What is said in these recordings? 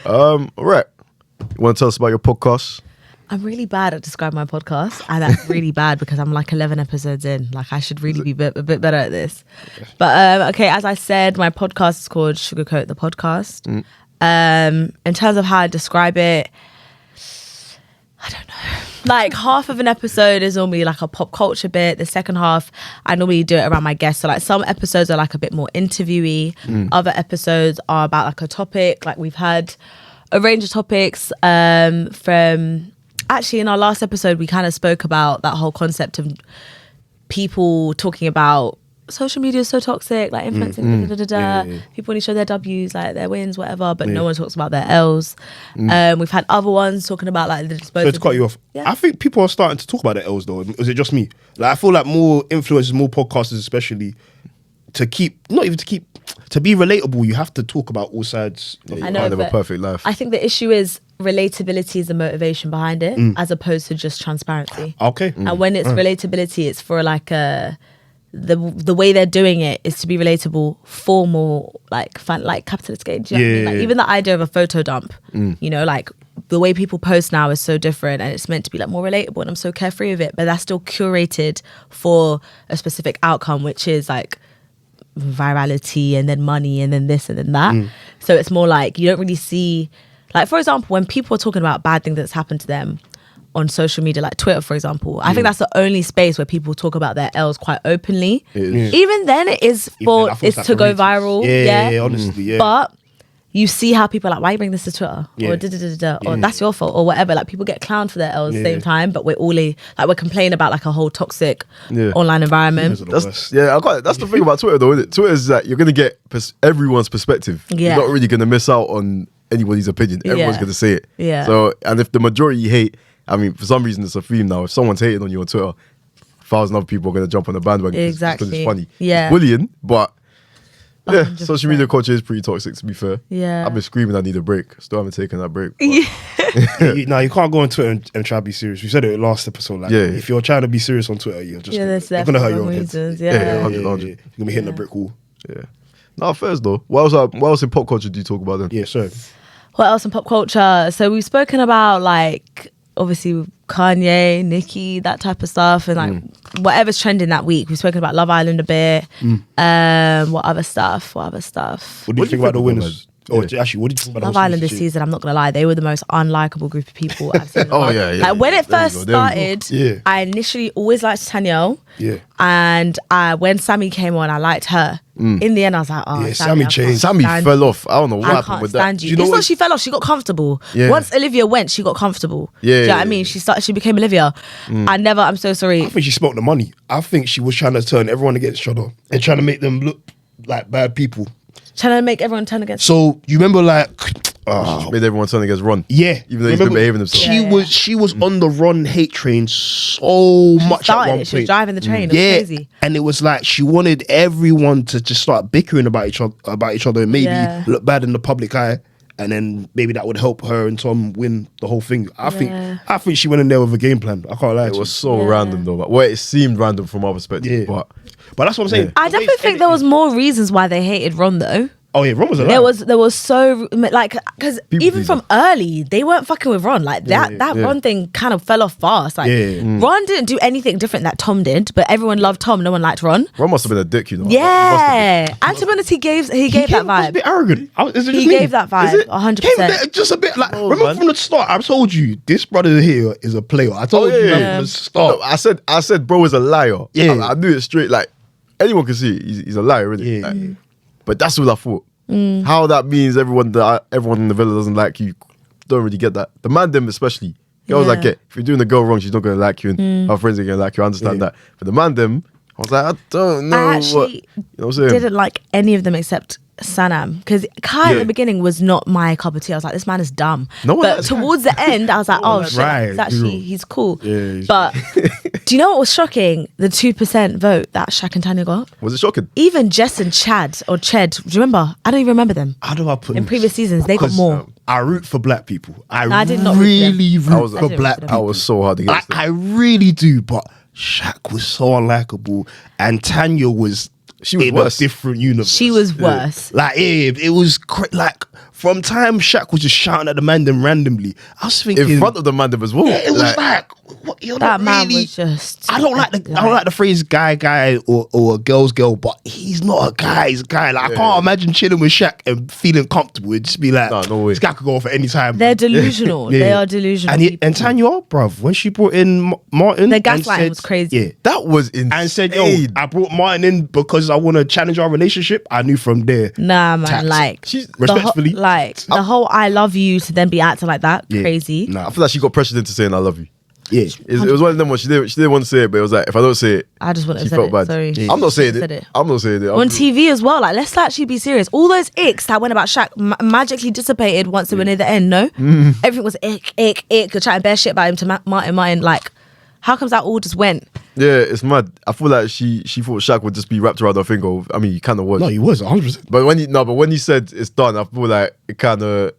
All right. You want to tell us about your podcast? I'm really bad at describing my podcast, and that's really bad because I'm like 11 episodes in. Like, I should really be a bit better at this. But okay, as I said, my podcast is called Sugarcoat the Podcast. In terms of how I describe it, I don't know. Like, half of an episode is normally like a pop culture bit. The second half, I normally do it around my guests. So like some episodes are like a bit more interviewy. Other episodes are about like a topic. Like, we've had a range of topics from... Actually, in our last episode, we kind of spoke about that whole concept of people talking about social media is so toxic, like influencing, people only show their W's, like their wins, whatever, but no one talks about their L's. We've had other ones talking about like the disposable. So to cut you off, I think people are starting to talk about the L's though. Is it just me? Like, I feel like more influencers, more podcasters especially, to be relatable, you have to talk about all sides. I know, Kind of a but perfect life. I think the issue is relatability is the motivation behind it, as opposed to just transparency. Okay. And when it's relatability, it's for like the way they're doing it is to be relatable for more like fun, like capitalist gain. Do you know what I mean? Like, even the idea of a photo dump, you know, like the way people post now is so different, and it's meant to be like more relatable, and I'm so carefree with it, but that's still curated for a specific outcome, which is like virality and then money and then this and then that. So it's more like you don't really see, like, for example, when people are talking about bad things that's happened to them on social media, like Twitter, for example, I think that's the only space where people talk about their L's quite openly. Even then, it is for it's like to go viral. Yeah, honestly, yeah. But you see how people are like, why you bring this to Twitter? Or or that's your fault or whatever. Like, people get clowned for their L's at the same time, but we're we're complaining about like a whole toxic online environment. That's the thing about Twitter though, isn't it? Twitter is that you're going to get everyone's perspective. You're not really going to miss out on anybody's opinion. Everyone's going to say it. So, and if the majority hate, I mean, for some reason it's a theme now. If someone's hating on you on Twitter, 1,000 other people are going to jump on the bandwagon. Exactly. Because it's funny. Yeah. It's bullying, but... Yeah, 100%. social media culture is pretty toxic, to be fair. Yeah. I've been screaming I need a break. Still haven't taken that break. You can't go on Twitter and try to be serious. We said it in the last episode. Like, if you're trying to be serious on Twitter, you're just you're going to hurt your own head. Yeah, 100. You're going to be hitting a brick wall. Yeah. No, first though. What else in pop culture do you talk about then? Yeah, sure. What else in pop culture? So we've spoken about like, obviously, Kanye, Nicki, that type of stuff, and like whatever's trending that week. We've spoken about Love Island a bit. What other stuff? What do you think about the winners? Actually, what did you think about Love Island this season? I'm not gonna lie, they were the most unlikable group of people I've seen. Like, when it first started, I initially always liked Tanyel. And when Sammy came on, I liked her. In the end, I was like, oh, Sammy changed. Sammy fell off. I don't know what happened with that. You know, she fell off. She got comfortable. Once Olivia went, she got comfortable. Do you know what I mean? She became Olivia. I'm so sorry. I think she smoked the money. I think she was trying to turn everyone against each other and trying to make them look like bad people. Trying to make everyone turn against. So you remember, like, made everyone turn against Ron. Yeah, even though he's been behaving himself. She was on the Ron hate train so much at one point. She was driving the train. It was crazy. And it was like she wanted everyone to just start bickering about each other, and maybe look bad in the public eye. And then maybe that would help her and Tom win the whole thing. I think she went in there with a game plan. I can't lie. It was so random though. Well, it seemed random from our perspective. But that's what I'm saying. I definitely think there was more reasons why they hated Ron though. Oh yeah, Ron was alive. There was so like, because even from early they weren't fucking with Ron. Like that Ron thing kind of fell off fast. Like Ron didn't do anything different that Tom did, but everyone loved Tom. No one liked Ron. Ron must have been a dick, you know. Yeah, and to be honest, he gave that vibe. A bit arrogant. He gave that vibe 100%. Just a bit like. Remember from the start, I told you this brother here is a player. I told you from the start. No, I said, bro is a liar. Yeah, I knew it straight. Like anyone can see he's a liar, really. Like, but that's what I thought. How that means everyone in the villa doesn't like you, don't really get that. The man them especially. Girls like it. If you're doing the girl wrong, she's not gonna like you, and her friends are gonna like you. I understand that. But the man them, I was like, I don't know. I actually didn't like any of them except Sanam, because Kai at the beginning was not my cup of tea. I was like, this man is dumb. But towards the end, I was like, oh shit, he's cool. But do you know what was shocking? The 2% vote that Shaq and Tanya got. Was it shocking? Even Jess and Ched, do you remember? I don't even remember them. How do I put in previous seasons? They got more. I root for black people. I did not really root for black people. I was so hard against them. I really do, but Shaq was so unlikable, and Tanya was. She was in worse. A different universe. She was worse. Like it was like from time Shaq was just shouting at the man them randomly, I was thinking in front of the man as well. yeah, it was like what, you're That not man really. was just. I don't like the phrase guy or a girl's girl, but he's not a guy. He's a guy. Like I can't imagine chilling with Shaq and feeling comfortable. It'd just be like, no way. This guy could go off at any time. They're delusional. Yeah. They are delusional. And Tanya, bruv, when she brought in Martin, the and gaslighting said- was crazy. Yeah, That was insane. and said, "Yo, I brought Martin in because I want to challenge our relationship." I knew from there. Nah, man, Tax. like She's- Respectfully, the whole "I love you" to then be acting like that, Yeah. crazy. Nah, I feel like she got pressured into saying I love you. yeah, It was one of them ones she didn't want to say it, but it was like if I don't say it, I just wouldn't she have said felt it. bad. Sorry. Yeah. I'm not saying Said it. it. I'm not saying it. On TV as well, like let's actually be serious. All those icks that went about Shaq magically dissipated once they were near the end. No, everything was ick. You're chatting bare shit about him to Martin. Like, how comes that all just went? Yeah, it's mad. I feel like she thought Shaq would just be wrapped around her finger. I mean, he kind of was. no, he was 100%. But when he said it's done, I feel like it kind of.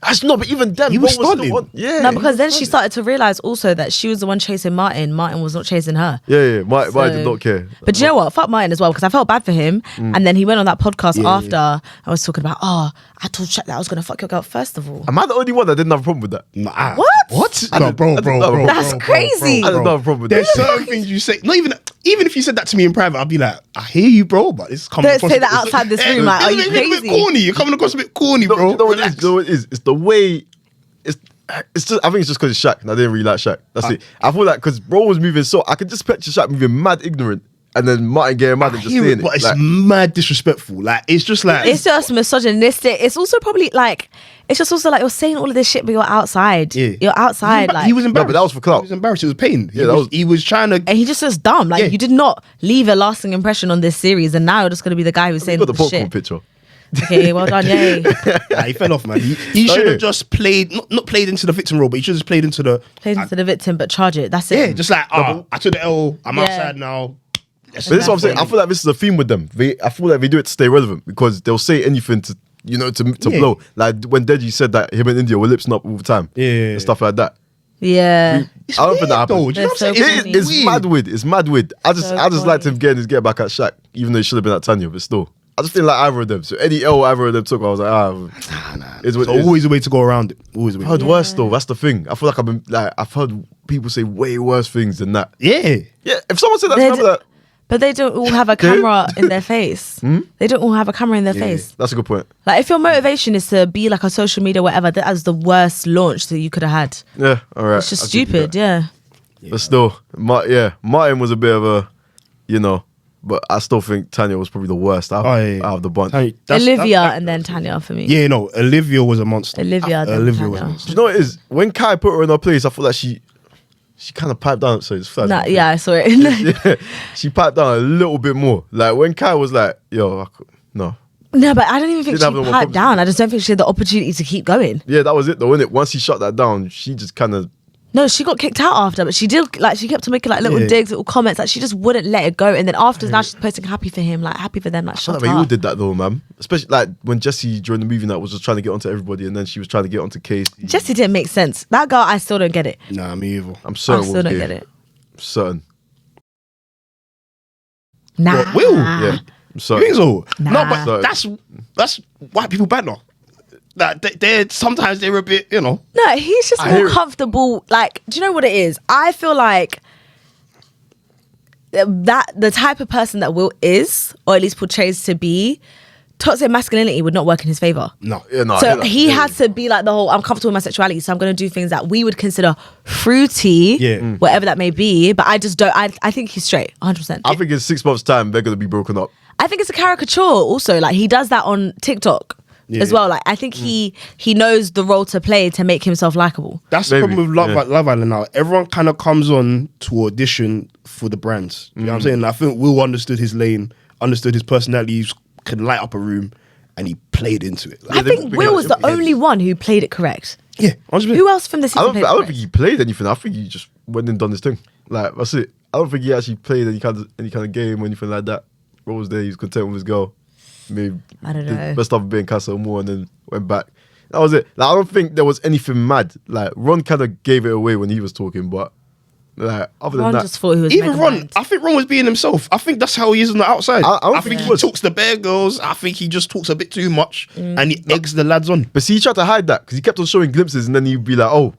Actually, no, but even then, He was Ron still stunning. on- Yeah, No, because then she started to realize also that she was the one chasing Martin. Martin was not chasing her. Yeah. Mike So- did not care. But do you know what? Fuck Martin as well, because I felt bad for him. And then he went on that podcast Yeah, after I was talking about, I told Shaq that I was going to fuck your girl first of all. Am I the only one that didn't have a problem with that? Nah. What? What? I No, didn't- bro, I bro, didn't know. bro. That's crazy. I didn't have a problem with There's that. certain things you say. Not even if you said that to me in private, I'd be like, I hear you, bro, but it's coming. Don't across say a bit- that outside this room, like, are you it's a bit crazy? corny. You're coming across a bit corny, No, bro. you know what it is? Relax. You know what it is? It's the way. It's just. I think it's just because it's Shaq, and I didn't really like Shaq. That's it. I feel like because bro was moving so, I could just picture Shaq moving mad ignorant, and then Martin getting mad and I just hear saying it, but it's Like, mad disrespectful. Like it's just like It's just misogynistic. It's also probably like, it's just also like you're saying all of this shit, but you're outside. Yeah. You're outside. Like, he was embarrassed. but that was for clout. He was embarrassed. It was pain. Yeah, that was- He was trying to. and he just looks dumb. Like Yeah. you did not leave a lasting impression on this series, and now you're just going to be the guy who's you saying got all the this popcorn shit. picture. Okay, well done, yay. Nah, he fell off, man. He Oh, should have yeah. just played, not played into the victim role, but he should have just played into the. Plays into the victim, but charge it. That's it. Yeah, just like, I took the L. I'm Yeah. outside now. But this is what I'm saying. I feel like this is a theme with them. I feel like they do it to stay relevant because they'll say anything to Yeah. blow. Like when Deji said that him and India were lipsing up all the time. Yeah. And stuff like that. Yeah. It's I don't think that weird, though. happens. Do you know what I'm They're saying? so It's funny. It's mad weird. It's mad weird. I just So liked him funny. getting his get back at Shaq, even though he should have been at Tanya, but still. I just feel like either of them. So any L either of them took, I was like, it's what So it is. always a way to go around it. Always a way. I've heard worse though. That's the thing. I feel like I've heard people say way worse things than that. Yeah. Yeah, if someone said that, They to me, I'd be like, But they don't all have a camera in their face. They don't all have a camera in their face. that's a good point. Like if your motivation is to be like a social media whatever, that is the worst launch that you could have had. Yeah, all right. It's just I'll give you stupid, that. yeah. But still, Martin was a bit of a, but I still think Tanya was probably the worst out of the bunch. Tanya- Olivia and then Tanya for me. Yeah, no, Olivia was a monster. Olivia, then Olivia was a Tanya. monster. Do you know what it is? When Kai put her in her place, I feel like she kind of piped down. So it's fair. Nah, yeah, I saw it. Yeah, she piped down a little bit more. Like when Kai was like, "Yo, no." No, but I don't even think Didn't have no she more piped problems. down. I just don't think she had the opportunity to keep going. Yeah, that was it though, innit? Once he shut that down, she just kind of. No, she got kicked out after, but she did like she kept on making like little Yeah. digs, little comments. Like she just wouldn't let it go. And then after now she's posting happy for him, like happy for them. Like I feel shut like they all up. did that though, man. Especially like when Jessie during the movie night was just trying to get onto everybody, and then she was trying to get onto Casey. Jessie didn't make sense. That girl, I still don't get it. Nah, me either. I'm I certain. still was don't gay. get it. Certain. Nah. What, Will? Yeah. I'm You certain. think so? Nah. No, but that's white people banter. That they're sometimes they're a bit, No, he's just I hear more it. comfortable. Like, do you know what it is? I feel like that the type of person that Will is, or at least portrays to be, toxic masculinity would not work in his favor. No. Yeah, no. I So hear that. he Yeah. had to be like the whole, I'm comfortable with my sexuality, so I'm going to do things that we would consider fruity, Yeah. whatever that may be. But I just don't, I think he's straight, 100%. I think in 6 months' time they're gonna be broken up. I think it's a caricature also. Like he does that on TikTok as Yeah. well. Like I think he knows the role to play to make himself likable. That's Maybe, the problem with yeah. Love Island now. Everyone kind of comes on to audition for the brands. You know what I'm saying? I think Will understood his lane, understood his personality, he could light up a room, and he played into it. Like, I think Will was the only one who played it correct. yeah, 100%. Who else from the I season don't. played I it don't correct? think he played anything. I think he just went and done his thing. Like that's it. I don't think he actually played any kind of game or anything like that. What was there? He was content with his girl. Maybe I don't did know. best of being Castle more and then went back. That was it. Like I don't think there was anything mad. Like Ron kind of gave it away when he was talking, but Like, other than Ron that, just thought he was Even mega Ron, mind. I think Ron was being himself. I think that's how he is on the outside. I don't I think think he he was. talks to bare girls. I think he just talks a bit too much and he eggs the lads on. but see, he tried to hide that because he kept on showing glimpses, and then he'd be like, "Oh,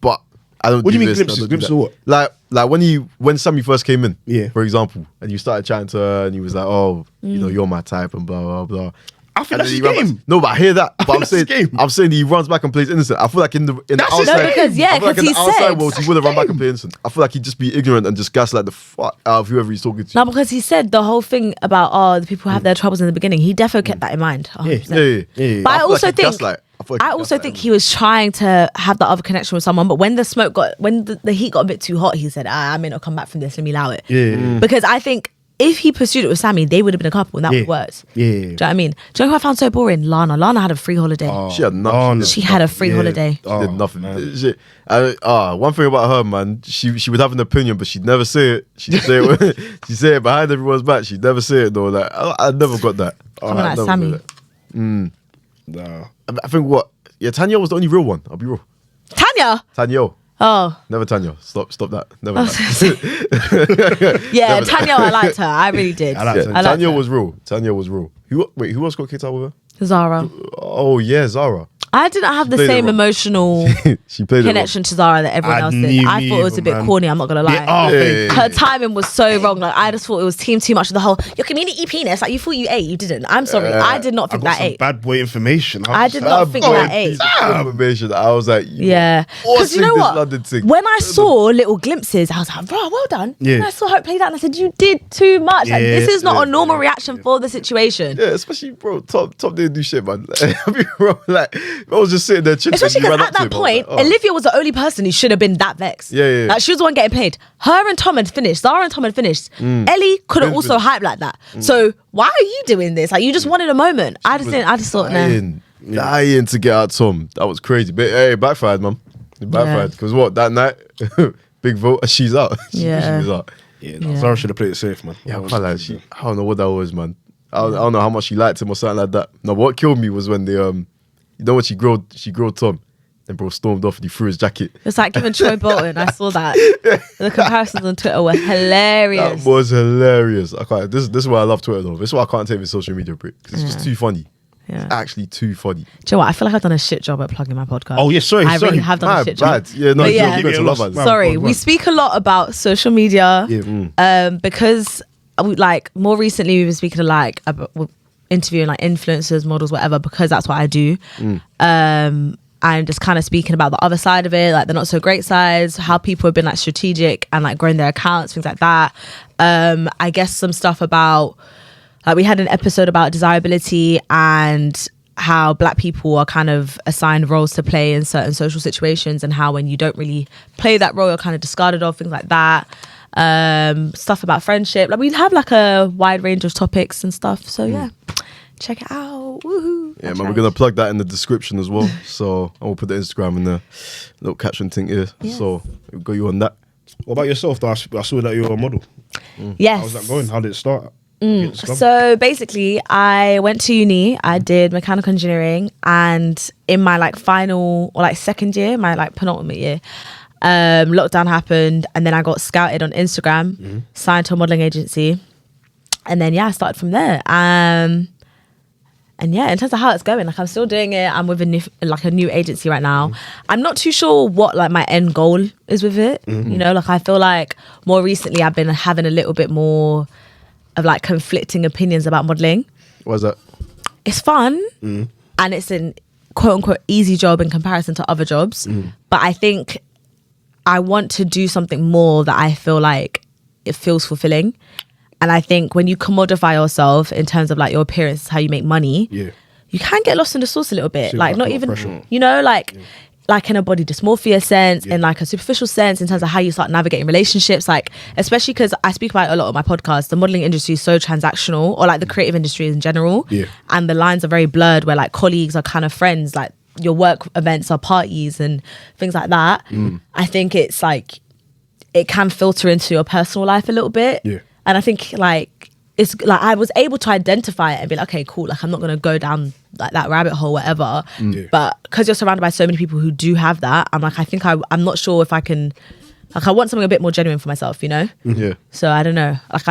but I don't." What do you mean this, I glimpses? don't do Glimpses that." of what? Like when Sammy first came in, Yeah. for example, and you started chatting to her, and he was like, "Oh, you know, you're my type," and blah blah blah. I think And that's then his he ran back- game. No, but I hear that. But think I'm that's his saying, game. I'm saying he runs back and plays innocent. I feel like in the That's his outside, game. because, yeah, I feel like because in the he outside said- world, he would have run back and played innocent. I feel like he'd just be ignorant and just gaslight the fuck out of whoever he's talking to. No, because he said the whole thing about the people who have their troubles in the beginning. He definitely kept that in mind. 100%. Yeah. But I feel also like he think gaslight. feel like I he also gaslighted think him. he was trying to have that other connection with someone, but when the heat got a bit too hot, he said, I may not come back from this, let me allow it. Yeah. Because I think if he pursued it with Sammy, they would have been a couple and that would have worked. Yeah. Do you know what I mean? Do you know who I found so boring? Lana. Lana had a free holiday. She had nothing. Oh, no. She had a free holiday. She did nothing. One thing about her, man, she would have an opinion, but she'd never say it. She'd say it. She'd say it behind everyone's back. She'd never say it though. Like I never got that. Coming I like never Sammy. got that. Nah. I think what? Yeah, Tanya was the only real one. I'll be real. Tanya. Tanya. Oh. Never Tanya. Stop that. Never I was that. Yeah, Tanya, I liked her. I really did. I liked her. I liked Tanya her. was real. Tanya was real. Who else got kicked out with her? Zara. Oh yeah, Zara. I didn't have the played it same wrong. emotional She played connection to Zara that everyone I else knew did. I me thought it was a bit either, man. corny, I'm not gonna lie. Yeah, Yeah. Her timing was so wrong. Like I just thought it was team too much of the whole your community penis. Like you thought you ate, you didn't. I'm sorry. I did not I think got that some ate. bad boy information. I did not think that ate. Information. I was like, Yeah, because you know this what? London thing. When I saw little glimpses, I was like, "Bro, well done." Yeah. And I saw her play that, and I said, "You did too much. Like, Yeah, this is not yeah, a normal yeah, reaction for the situation." Yeah, especially bro, top didn't do shit, man. I mean, bro, like I was just sitting there chilling. Especially and you because ran at up to that him. I was point, like, oh. Olivia was the only person who should have been that vexed. Yeah. Like she was the one getting played. Her and Tom had finished. Zara and Tom had finished. Ellie couldn't Ben's also finished. hype like that. So why are you doing this? Like you just wanted a moment. I just thought, no. dying to get out Tom. That was crazy. But hey, it backfired, man. It backfired because what that night, big vote. She's out. Yeah. She's out. Yeah, no, Zara should have played it safe, man. Yeah, I don't know what that was, man. I don't know how much she liked him or something like that. No, what killed me was when they you know when she grilled Tom, and bro stormed off and he threw his jacket. It's like giving Troy Bolton. I saw that. The comparisons on Twitter were hilarious. That was hilarious. I can't. This is why I love Twitter though. This is why I can't take this social media break because it's just too funny. Yeah. It's actually too funny. Do you know what? I feel like I've done a shit job at plugging my podcast. Oh, yeah, sorry, I sorry. really have done a Mad, shit job. bad. Yeah, no, But you're yeah. going to love Man, us. Sorry, God, we man. speak a lot about social media. Yeah. Because like more recently we've been speaking like about interviewing like influencers, models, whatever, because that's what I do. And just kind of speaking about the other side of it, like the not so great sides, how people have been like strategic and like growing their accounts, things like that. I guess some stuff about like we had an episode about desirability and how black people are kind of assigned roles to play in certain social situations and how when you don't really play that role you're kind of discarded of, things like that. Stuff about friendship, like we have like a wide range of topics and stuff, so yeah, check it out. Woohoo. Yeah, That's man, right. we're gonna plug that in the description as well. So I will put the Instagram in the little caption thing here. Yes. So we'll go you on that. What about yourself, though? I saw that you were a model. Yes. How's that going? How did it start? Get the scrum? So basically, I went to uni. I did mechanical engineering, and in my like final or like second year, my like penultimate year, lockdown happened, and then I got scouted on Instagram, signed to a modeling agency, and then I started from there. And yeah, in terms of how it's going, like I'm still doing it. I'm with a new agency right now. I'm not too sure what like my end goal is with it. You know, like I feel like more recently I've been having a little bit more of like conflicting opinions about modeling. What's that? It's fun and it's an quote unquote easy job in comparison to other jobs. But I think I want to do something more that I feel like it feels fulfilling. And I think when you commodify yourself in terms of like your appearance, how you make money, Yeah. you can get lost in the sauce a little bit. Seems Like like not a lot of even, pressure. you know, like in a body dysmorphia sense, in like a superficial sense, in terms of how you start navigating relationships. Like, especially because I speak about it a lot on my podcast, the modeling industry is so transactional, or like the creative industry in general. Yeah. And the lines are very blurred where like colleagues are kind of friends, like your work events are parties and things like that. I think it's like, it can filter into your personal life a little bit. Yeah. And I think like, it's like I was able to identify it and be like, okay, cool. Like I'm not going to go down like that rabbit hole, whatever. Yeah. But because you're surrounded by so many people who do have that, I'm like, I think I'm not sure if I can Like I want something a bit more genuine for myself, you know. Yeah. So I don't know. Like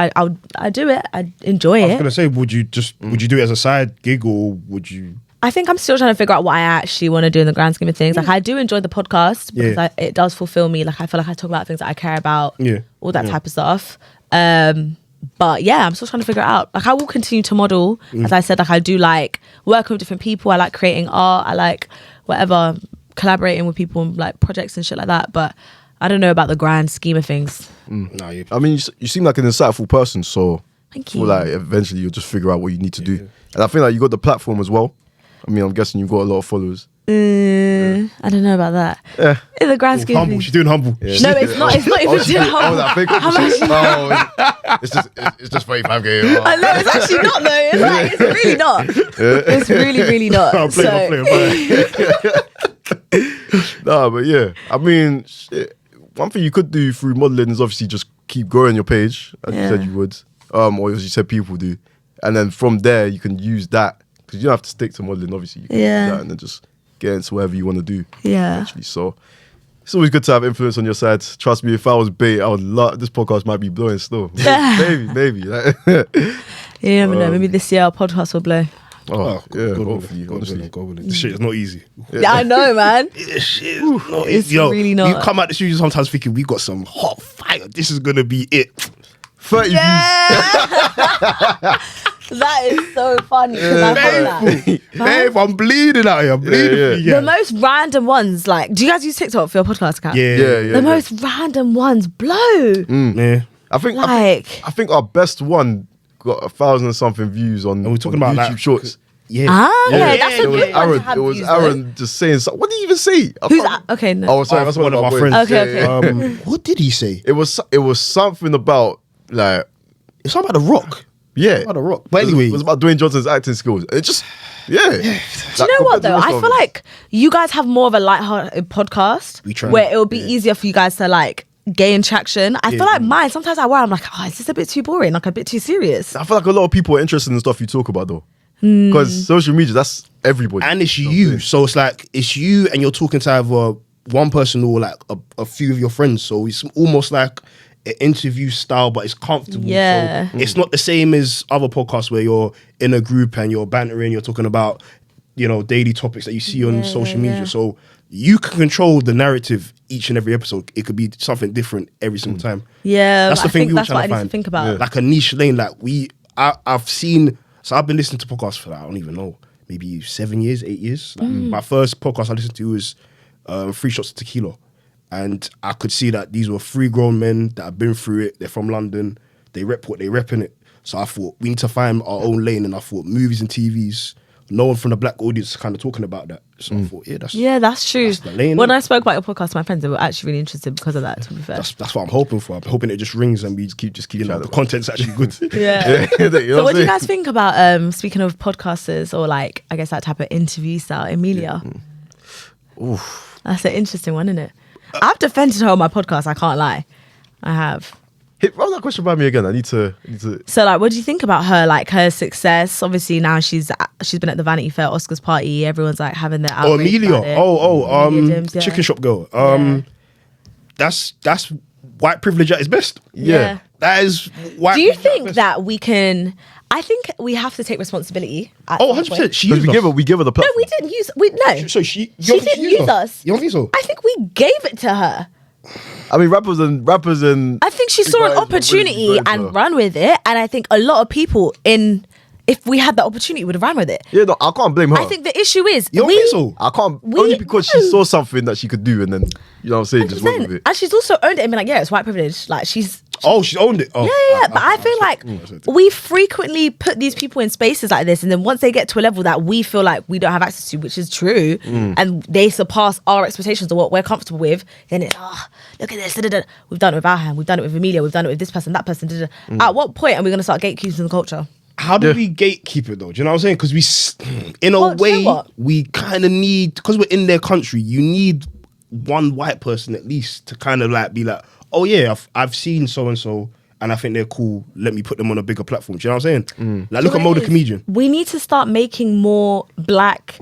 I do it. I enjoy I was it. gonna say, would you do it as a side gig, or would you? I think I'm still trying to figure out what I actually want to do in the grand scheme of things. Like I do enjoy the podcast because it does fulfill me. Like I feel like I talk about things that I care about, all that type of stuff. But yeah, I'm still trying to figure it out. Like I will continue to model. As I said, like I do like working with different people. I like creating art. I like whatever, collaborating with people on like projects and shit like that. But I don't know about the grand scheme of things. No, I mean, you seem like an insightful person, so Thank I feel you. like eventually you'll just figure out what you need to do. And I feel like you got the platform as well. I mean, I'm guessing you've got a lot of followers. I don't know about that. Yeah. In the grand scheme of humble. things. She's doing humble. Yeah. No, it's not. It's not even doing humble. I think it's just 45k. Oh. I know it's actually not though. It's like it's really not. It's really not. I'm playing. Nah, but yeah, I mean, shit. One thing you could do through modeling is obviously just keep growing your page, as you said you would, or as you said people do, and then from there you can use that because you don't have to stick to modeling. Obviously, you can use that and then just get into whatever you want to do. Yeah. Actually, so it's always good to have influence on your side. Trust me, if I was bait, I would love this podcast might be blowing still. Maybe. You never know. Maybe this year our podcast will blow. Oh, yeah, God hopefully, willing, honestly. God willing. This shit is not easy. Yeah, I know, man. This shit is not It's easy. Yo, really not. You come out the studio sometimes thinking we got some hot fire. This is gonna be it. 30 views. That is so funny. 'Cause I felt that. Babe, I'm bleeding out here. I'm bleeding. Yeah. The most random ones, like, do you guys use TikTok for your podcast account? Yeah. The most random ones blow. Yeah. I think Like- I think our best one got 1,000 and something views on, we're talking on about YouTube like- Shorts. Yeah. Yeah, that's a it was good one to Aaron. have It was views, Aaron just saying something. What did he even say? Who's that? Okay, no. Oh, sorry, that's one of our boys. friends. Okay, okay. What did he say? It was something about like It's something about The Rock. yeah, About The Rock. But anyway, it was about Dwayne Johnson's acting skills. It just Do you know what though? I feel like you guys have more of a lighthearted podcast We try. where it will be easier for you guys to like gain traction. I feel like mine, sometimes I worry, I'm like, oh, is this a bit too boring? Like a bit too serious. I feel like a lot of people are interested in stuff you talk about though, because social media, that's everybody, and it's you. So it's like it's you, and you're talking to either one person or like a few of your friends. So it's almost like an interview style, but it's comfortable. Yeah. So it's not the same as other podcasts where you're in a group and you're bantering, you're talking about, you know, daily topics that you see on social media. So you can control the narrative each and every episode. It could be something different every single time. Yeah, That's the I thing think we were that's trying what I to need find. to think about. Like a niche lane. Like I've seen. So I've been listening to podcasts for, I don't even know, maybe 7 years, 8 years. Like, my first podcast I listened to was 3 Shots of Tequila. And I could see that these were 3 grown men that have been through it. They're from London. They rep what they rep in it. So I thought we need to find our own lane. And I thought movies and TVs, no one from the black audience is kind of talking about that. So I thought, That's true. That's the lane, When innit? I spoke about your podcast to my friends, they were actually really interested because of that, to be fair. that's what I'm hoping for. I'm hoping it just rings and we keep you know, the content's actually good. Yeah. You know So what do you I'm guys think about, speaking of podcasters or like, I guess that type of interview style, Emilia? Oof. That's an interesting one, isn't it? I've defended her on my podcast, I can't lie. I have. Run that question by me again. I need to. So like, what do you think about her, like her success? Obviously now she's been at the Vanity Fair Oscars party. Everyone's like having their Oh, outrage Amelia. about it. Amelia Dims, yeah. Chicken shop girl. That's white privilege at its best. Yeah. That is white Do you privilege at its think best. that we can? I think we have to take responsibility. At Oh, some 100%. point. She Because used we give her the No, platform. we didn't use. No, So she didn't use us. You don't think so? I think we gave it to her. I mean, rappers and I think she saw an guys are opportunity really and better. ran with it. And I think a lot of people if we had the opportunity, would have ran with it. Yeah, no, I can't blame her. I think the issue is You don't think so? I can't we- only because she no. saw something that she could do, and then you know what I'm saying, just went with 100%. it. And she's also owned it and been like, yeah, it's white privilege. Like she's Oh, she owned it. Oh, yeah. But I feel like we frequently put these people in spaces like this, and then once they get to a level that we feel like we don't have access to, which is true, and they surpass our expectations of what we're comfortable with, then it's look at this. Da-da-da. We've done it with Alham, we've done it with Emilia, we've done it with this person, that person. Da-da-da. At what point are we going to start gatekeeping the culture? How do we gatekeep it though? Do you know what I'm saying? Because in a Well, do you know way, what? we kind of need, because we're in their country, you need one white person at least to kind of like be like, oh yeah, I've seen so and so, and I think they're cool. Let me put them on a bigger platform. Do you know what I'm saying? Like, look at Mo the Comedian. We need to start making more black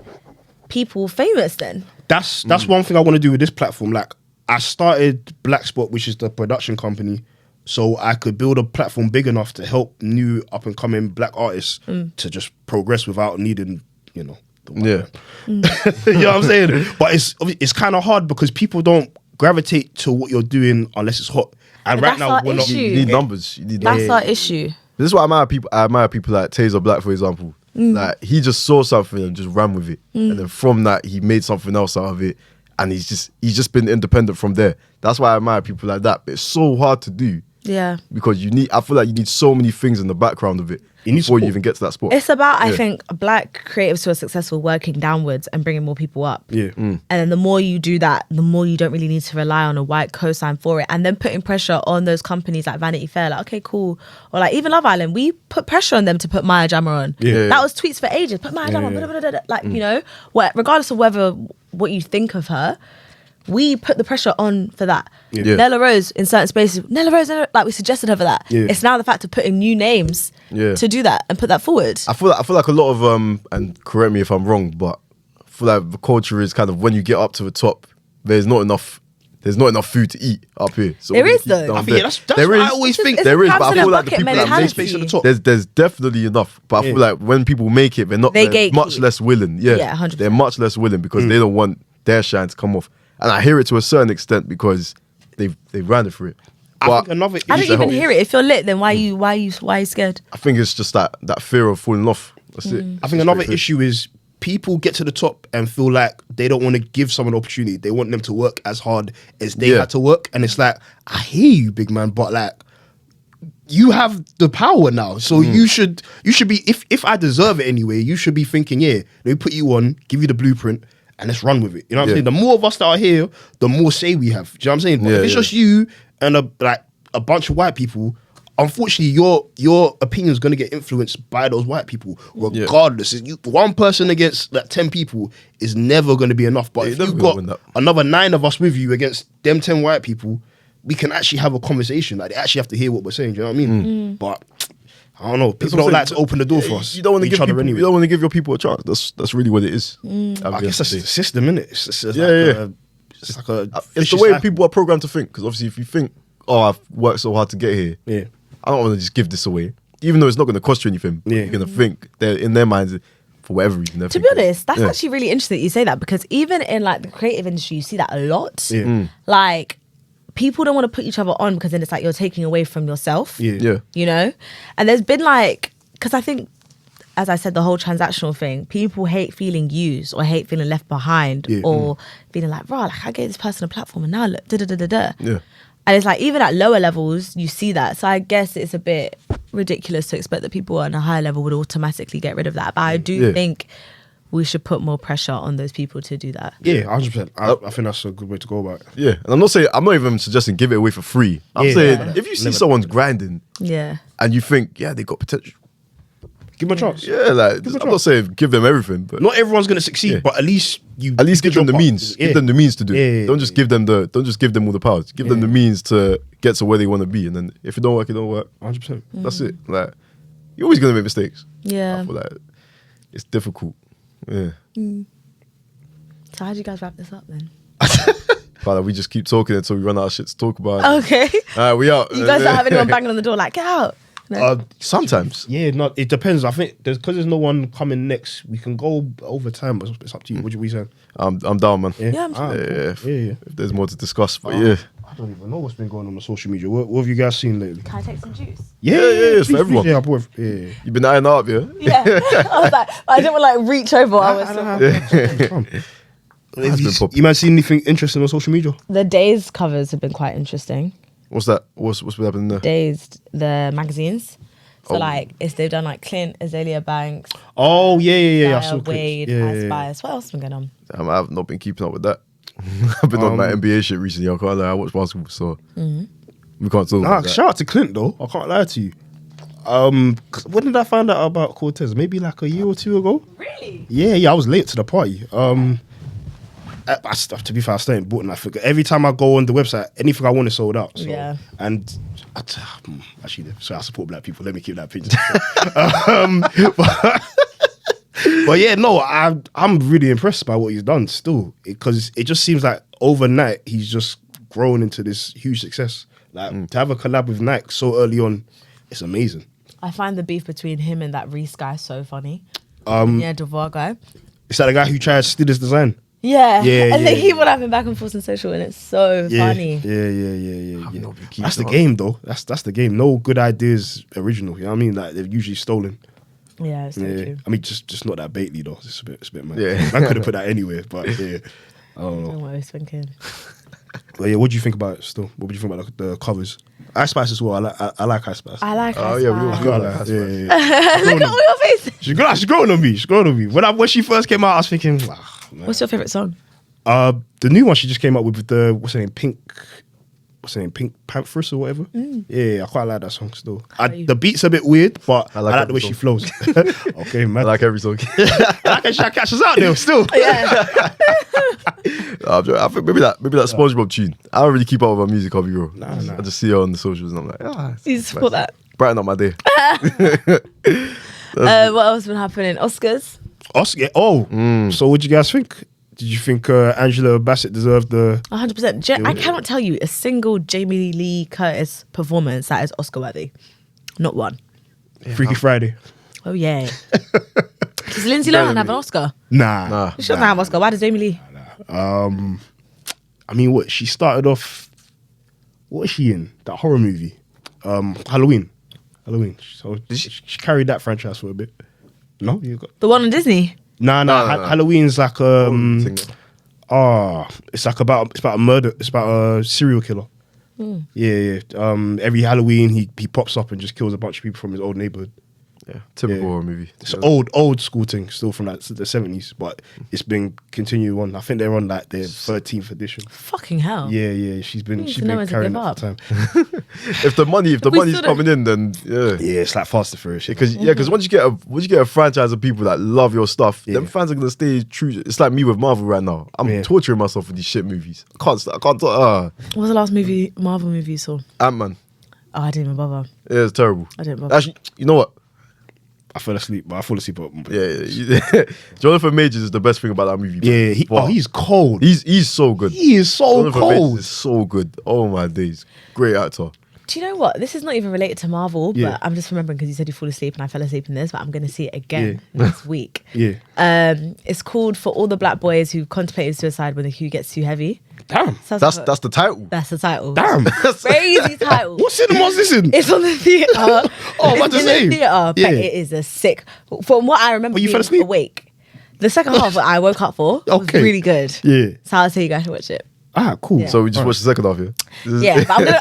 people famous then. That's one thing I want to do with this platform. Like, I started Black Spot, which is the production company, so I could build a platform big enough to help new up and coming black artists to just progress without needing, the white man. You know what I'm saying? But it's kind of hard because people don't gravitate to what you're doing unless it's hot. And But right that's now, our we're not. issue. You need numbers. You need That's numbers. our issue. This is why I admire people like Taser Black, for example. Like he just saw something and just ran with it, and then from that he made something else out of it, and he's just been independent from there. That's why I admire people like that. But it's so hard to do Yeah. because I feel like you need so many things in the background of it need before you support. even get to that spot. It's about, I think, black creatives who are successful working downwards and bringing more people up. Yeah. And then the more you do that, the more you don't really need to rely on a white cosign for it. And then putting pressure on those companies like Vanity Fair, like, okay, cool. Or like even Love Island, we put pressure on them to put Maya Jama on. Yeah. That was tweets for ages. Put Maya Jama on. Blah, blah, blah, blah. Like, regardless of what you think of her, we put the pressure on for that. Yeah. Nella Rose in certain spaces. Nella Rose, like we suggested her for that. Yeah. It's now the fact of putting new names to do that and put that forward. I feel like a lot of and correct me if I'm wrong, but I feel like the culture is kind of when you get up to the top, there's not enough food to eat up here. So There we're gonna is, keep though. down I think there. that's There what is. I always think. It's There a is, but I crabs in feel a like the bucket people that make mentality. space at the top. there's definitely enough, but I feel like when people make it, they're They much gatekeep. less willing. Yeah, Yeah, 100%. they're much less willing because they don't want their shine to come off. And I hear it to a certain extent because they ran it for it. I But think another I don't issue- even hear it. If you're lit, then why are you scared? I think it's just that fear of falling off. That's it. I think another issue is people get to the top and feel like they don't want to give someone an opportunity. They want them to work as hard as they had to work. And it's like, I hear you, big man, but like, you have the power now. So you should be, if I deserve it anyway, you should be thinking, yeah, let me put you on, give you the blueprint, and let's run with it. You know what I'm saying? The more of us that are here, the more say we have. Do you know what I'm saying? But if it's just you and a bunch of white people, unfortunately, your opinion is going to get influenced by those white people, regardless. One person against like 10 people is never going to be enough. But if never you've gonna got win that. another 9 of us with you against them 10 white people, we can actually have a conversation. Like they actually have to hear what we're saying. Do you know what I mean? But I don't know. People don't like to open the door for us. You don't want to each give other people. anyway. You don't want to give your people a chance. That's really what it is. I guess that's the system, innit? It's like a It's vicious the way cycle. people are programmed to think. Because obviously, if you think, "Oh, I've worked so hard to get here, Yeah. I don't want to just give this away," even though it's not going to cost you anything. Yeah. You're going to think they're in their minds for whatever reason. To be honest, that's actually really interesting that you say that, because even in like the creative industry, you see that a lot. Yeah. Like people don't want to put each other on because then it's like you're taking away from yourself. Yeah. And there's been like, because I think, as I said, the whole transactional thing, people hate feeling used or hate feeling left behind or feeling like, right, like I gave this person a platform and now look, da-da-da-da-da. Yeah. And it's like, even at lower levels, you see that. So I guess it's a bit ridiculous to expect that people on a higher level would automatically get rid of that. But I do think we should put more pressure on those people to do that. Yeah, 100%. I think that's a good way to go about it. Yeah, and I'm not even suggesting give it away for free. I'm saying if you see someone's grinding Yeah. and you think, yeah, they got potential. Give them a chance. Yeah, like I'm not saying give them everything, but Not everyone's going to succeed, but at least give them your the part. means. Yeah. Give them the means to do it. Yeah. Don't just give them all the powers. Give them the means to get to where they want to be. And then if it don't work, it don't work. 100%. That's it. Like you're always gonna make mistakes. Yeah. I feel like it's difficult. Yeah. So how do you guys wrap this up then? But we just keep talking until we run out of shit to talk about. Okay. We out. You guys don't have anyone banging on the door like, get out. No. Sometimes. Yeah, it depends. I think because there's no one coming next, we can go over time, but it's up to you. What you saying? I'm down, man. Yeah, I'm Ah, Yeah, cool. Yeah. If there's more to discuss, but yeah. I don't even know what's been going on social media. What have you guys seen lately? Can I take some juice? Yeah, it's for please, everyone. Yeah, I bought. Yeah. You've been eyeing up, yeah? Yeah. I was like, I didn't want to like reach over. That's been popping. You might see anything interesting on social media? The Days covers have been quite interesting. What's that? What's been happening there? Days, the magazines. So Oh. like, they've done like Clint, Azalea Banks, Oh yeah. I Dyer, saw clips. Wade, Yeah, Ice yeah. Spice. What else has been going on? I've not been keeping up with that. I've been on my NBA shit recently. I can't lie. I watch basketball, so we can't talk Nah, about that. shout out to Clint though. I can't lie to you. When did I find out about Cortez? Maybe like a year or two ago. Really? Yeah. I was late to the party. To be fair, I still ain't bought nothing. Every time I go on the website, anything I want is sold out. So. Yeah. And actually, so I support black people. Let me keep that picture. But yeah, no, I'm really impressed by what he's done still, because it just seems like overnight he's just grown into this huge success. Like to have a collab with Nike so early on, it's amazing. I find the beef between him and that Reese guy so funny. Devoir guy. Is that the guy who tried to steal his design? Yeah. Yeah, And they yeah, keep on having back and forth on social, and it's so funny. Yeah. That's the game, though. That's the game. No good ideas original. You know what I mean? Like they're usually stolen. Yeah, it's so true. I mean, just not that Bately though. It's a bit mad. Yeah. I could have put that anywhere, but yeah. I don't I don't know know. what I was thinking. But yeah, what do you think about it still? What would you think about the covers? Ice Spice as well. I like Ice Spice. I like Oh Ice yeah, we Spice. all got like Yeah. Look at all your faces. She's growing on me. She's growing on me. When she first came out, I was thinking, man. What's your favourite song? The new one she just came up with the what's her name, Pink Pantheress or whatever. Yeah, I quite like that song still. The beat's a bit weird, but I like the way she flows. Okay, man. I like every song. I like how she catches out there still. Yeah. I think maybe that SpongeBob tune. I don't really keep up with her music, I'll be real. Nah. I just see her on the socials and I'm like, You support that. brighten up my day. What else been happening? Oscars? Oscar. So what do you guys think? Did you think Angela Bassett deserved the? 100%. I cannot tell you a single Jamie Lee Curtis performance that is Oscar worthy. Not one. Freaky Friday? Oh yeah. Does Lindsay Lohan have an Oscar? Nah. She doesn't have an Oscar. Why does Jamie Lee? I mean, what she started off. What is she in? That horror movie, Halloween. So she carried that franchise for a bit. No, you got The one on Disney? no. Halloween's like Thing. it's about a murder. It's about a serial killer. Yeah. Every Halloween he pops up and just kills a bunch of people from his old neighborhood. Yeah, typical horror movie. It's an old school thing, still from like the 70s, but it's been continued on. I think they're on like their 13th edition. Fucking hell. Yeah. She's been know when to carrying give that for up. time. If the money's coming in, then yeah. Yeah, it's like Fast and Furious. Because once you get a franchise of people that love your stuff, them fans are gonna stay true. It's like me with Marvel right now. I'm torturing myself with these shit movies. I can't. What was the last Marvel movie you saw? Ant-Man. Oh, I didn't even bother. Yeah, it's terrible. I didn't bother. Actually, you know what? I fell asleep, but I fall asleep. Yeah. Jonathan Majors is the best thing about that movie. Yeah, he's cold. He's so good. He is so Jonathan Majors cold. is so good. Oh my days, great actor. Do you know what? This is not even related to Marvel, Yeah. but I'm just remembering because you said you fall asleep and I fell asleep in this, but I'm going to see it again next week. Yeah. It's called For All the Black Boys Who Contemplated Suicide When the Queue Gets Too Heavy. Damn. Sounds That's like that's the title. that's the title. Damn. Crazy title. What cinema was this in? It's on the theatre. What It's to say? in the theatre, but it is a sick. From what I remember, But you being fell asleep? awake. The second half I woke up for was Okay. really good. Yeah. So I'll tell you guys to watch it. Cool. Yeah. So we just watched the second half, yeah. Yeah, but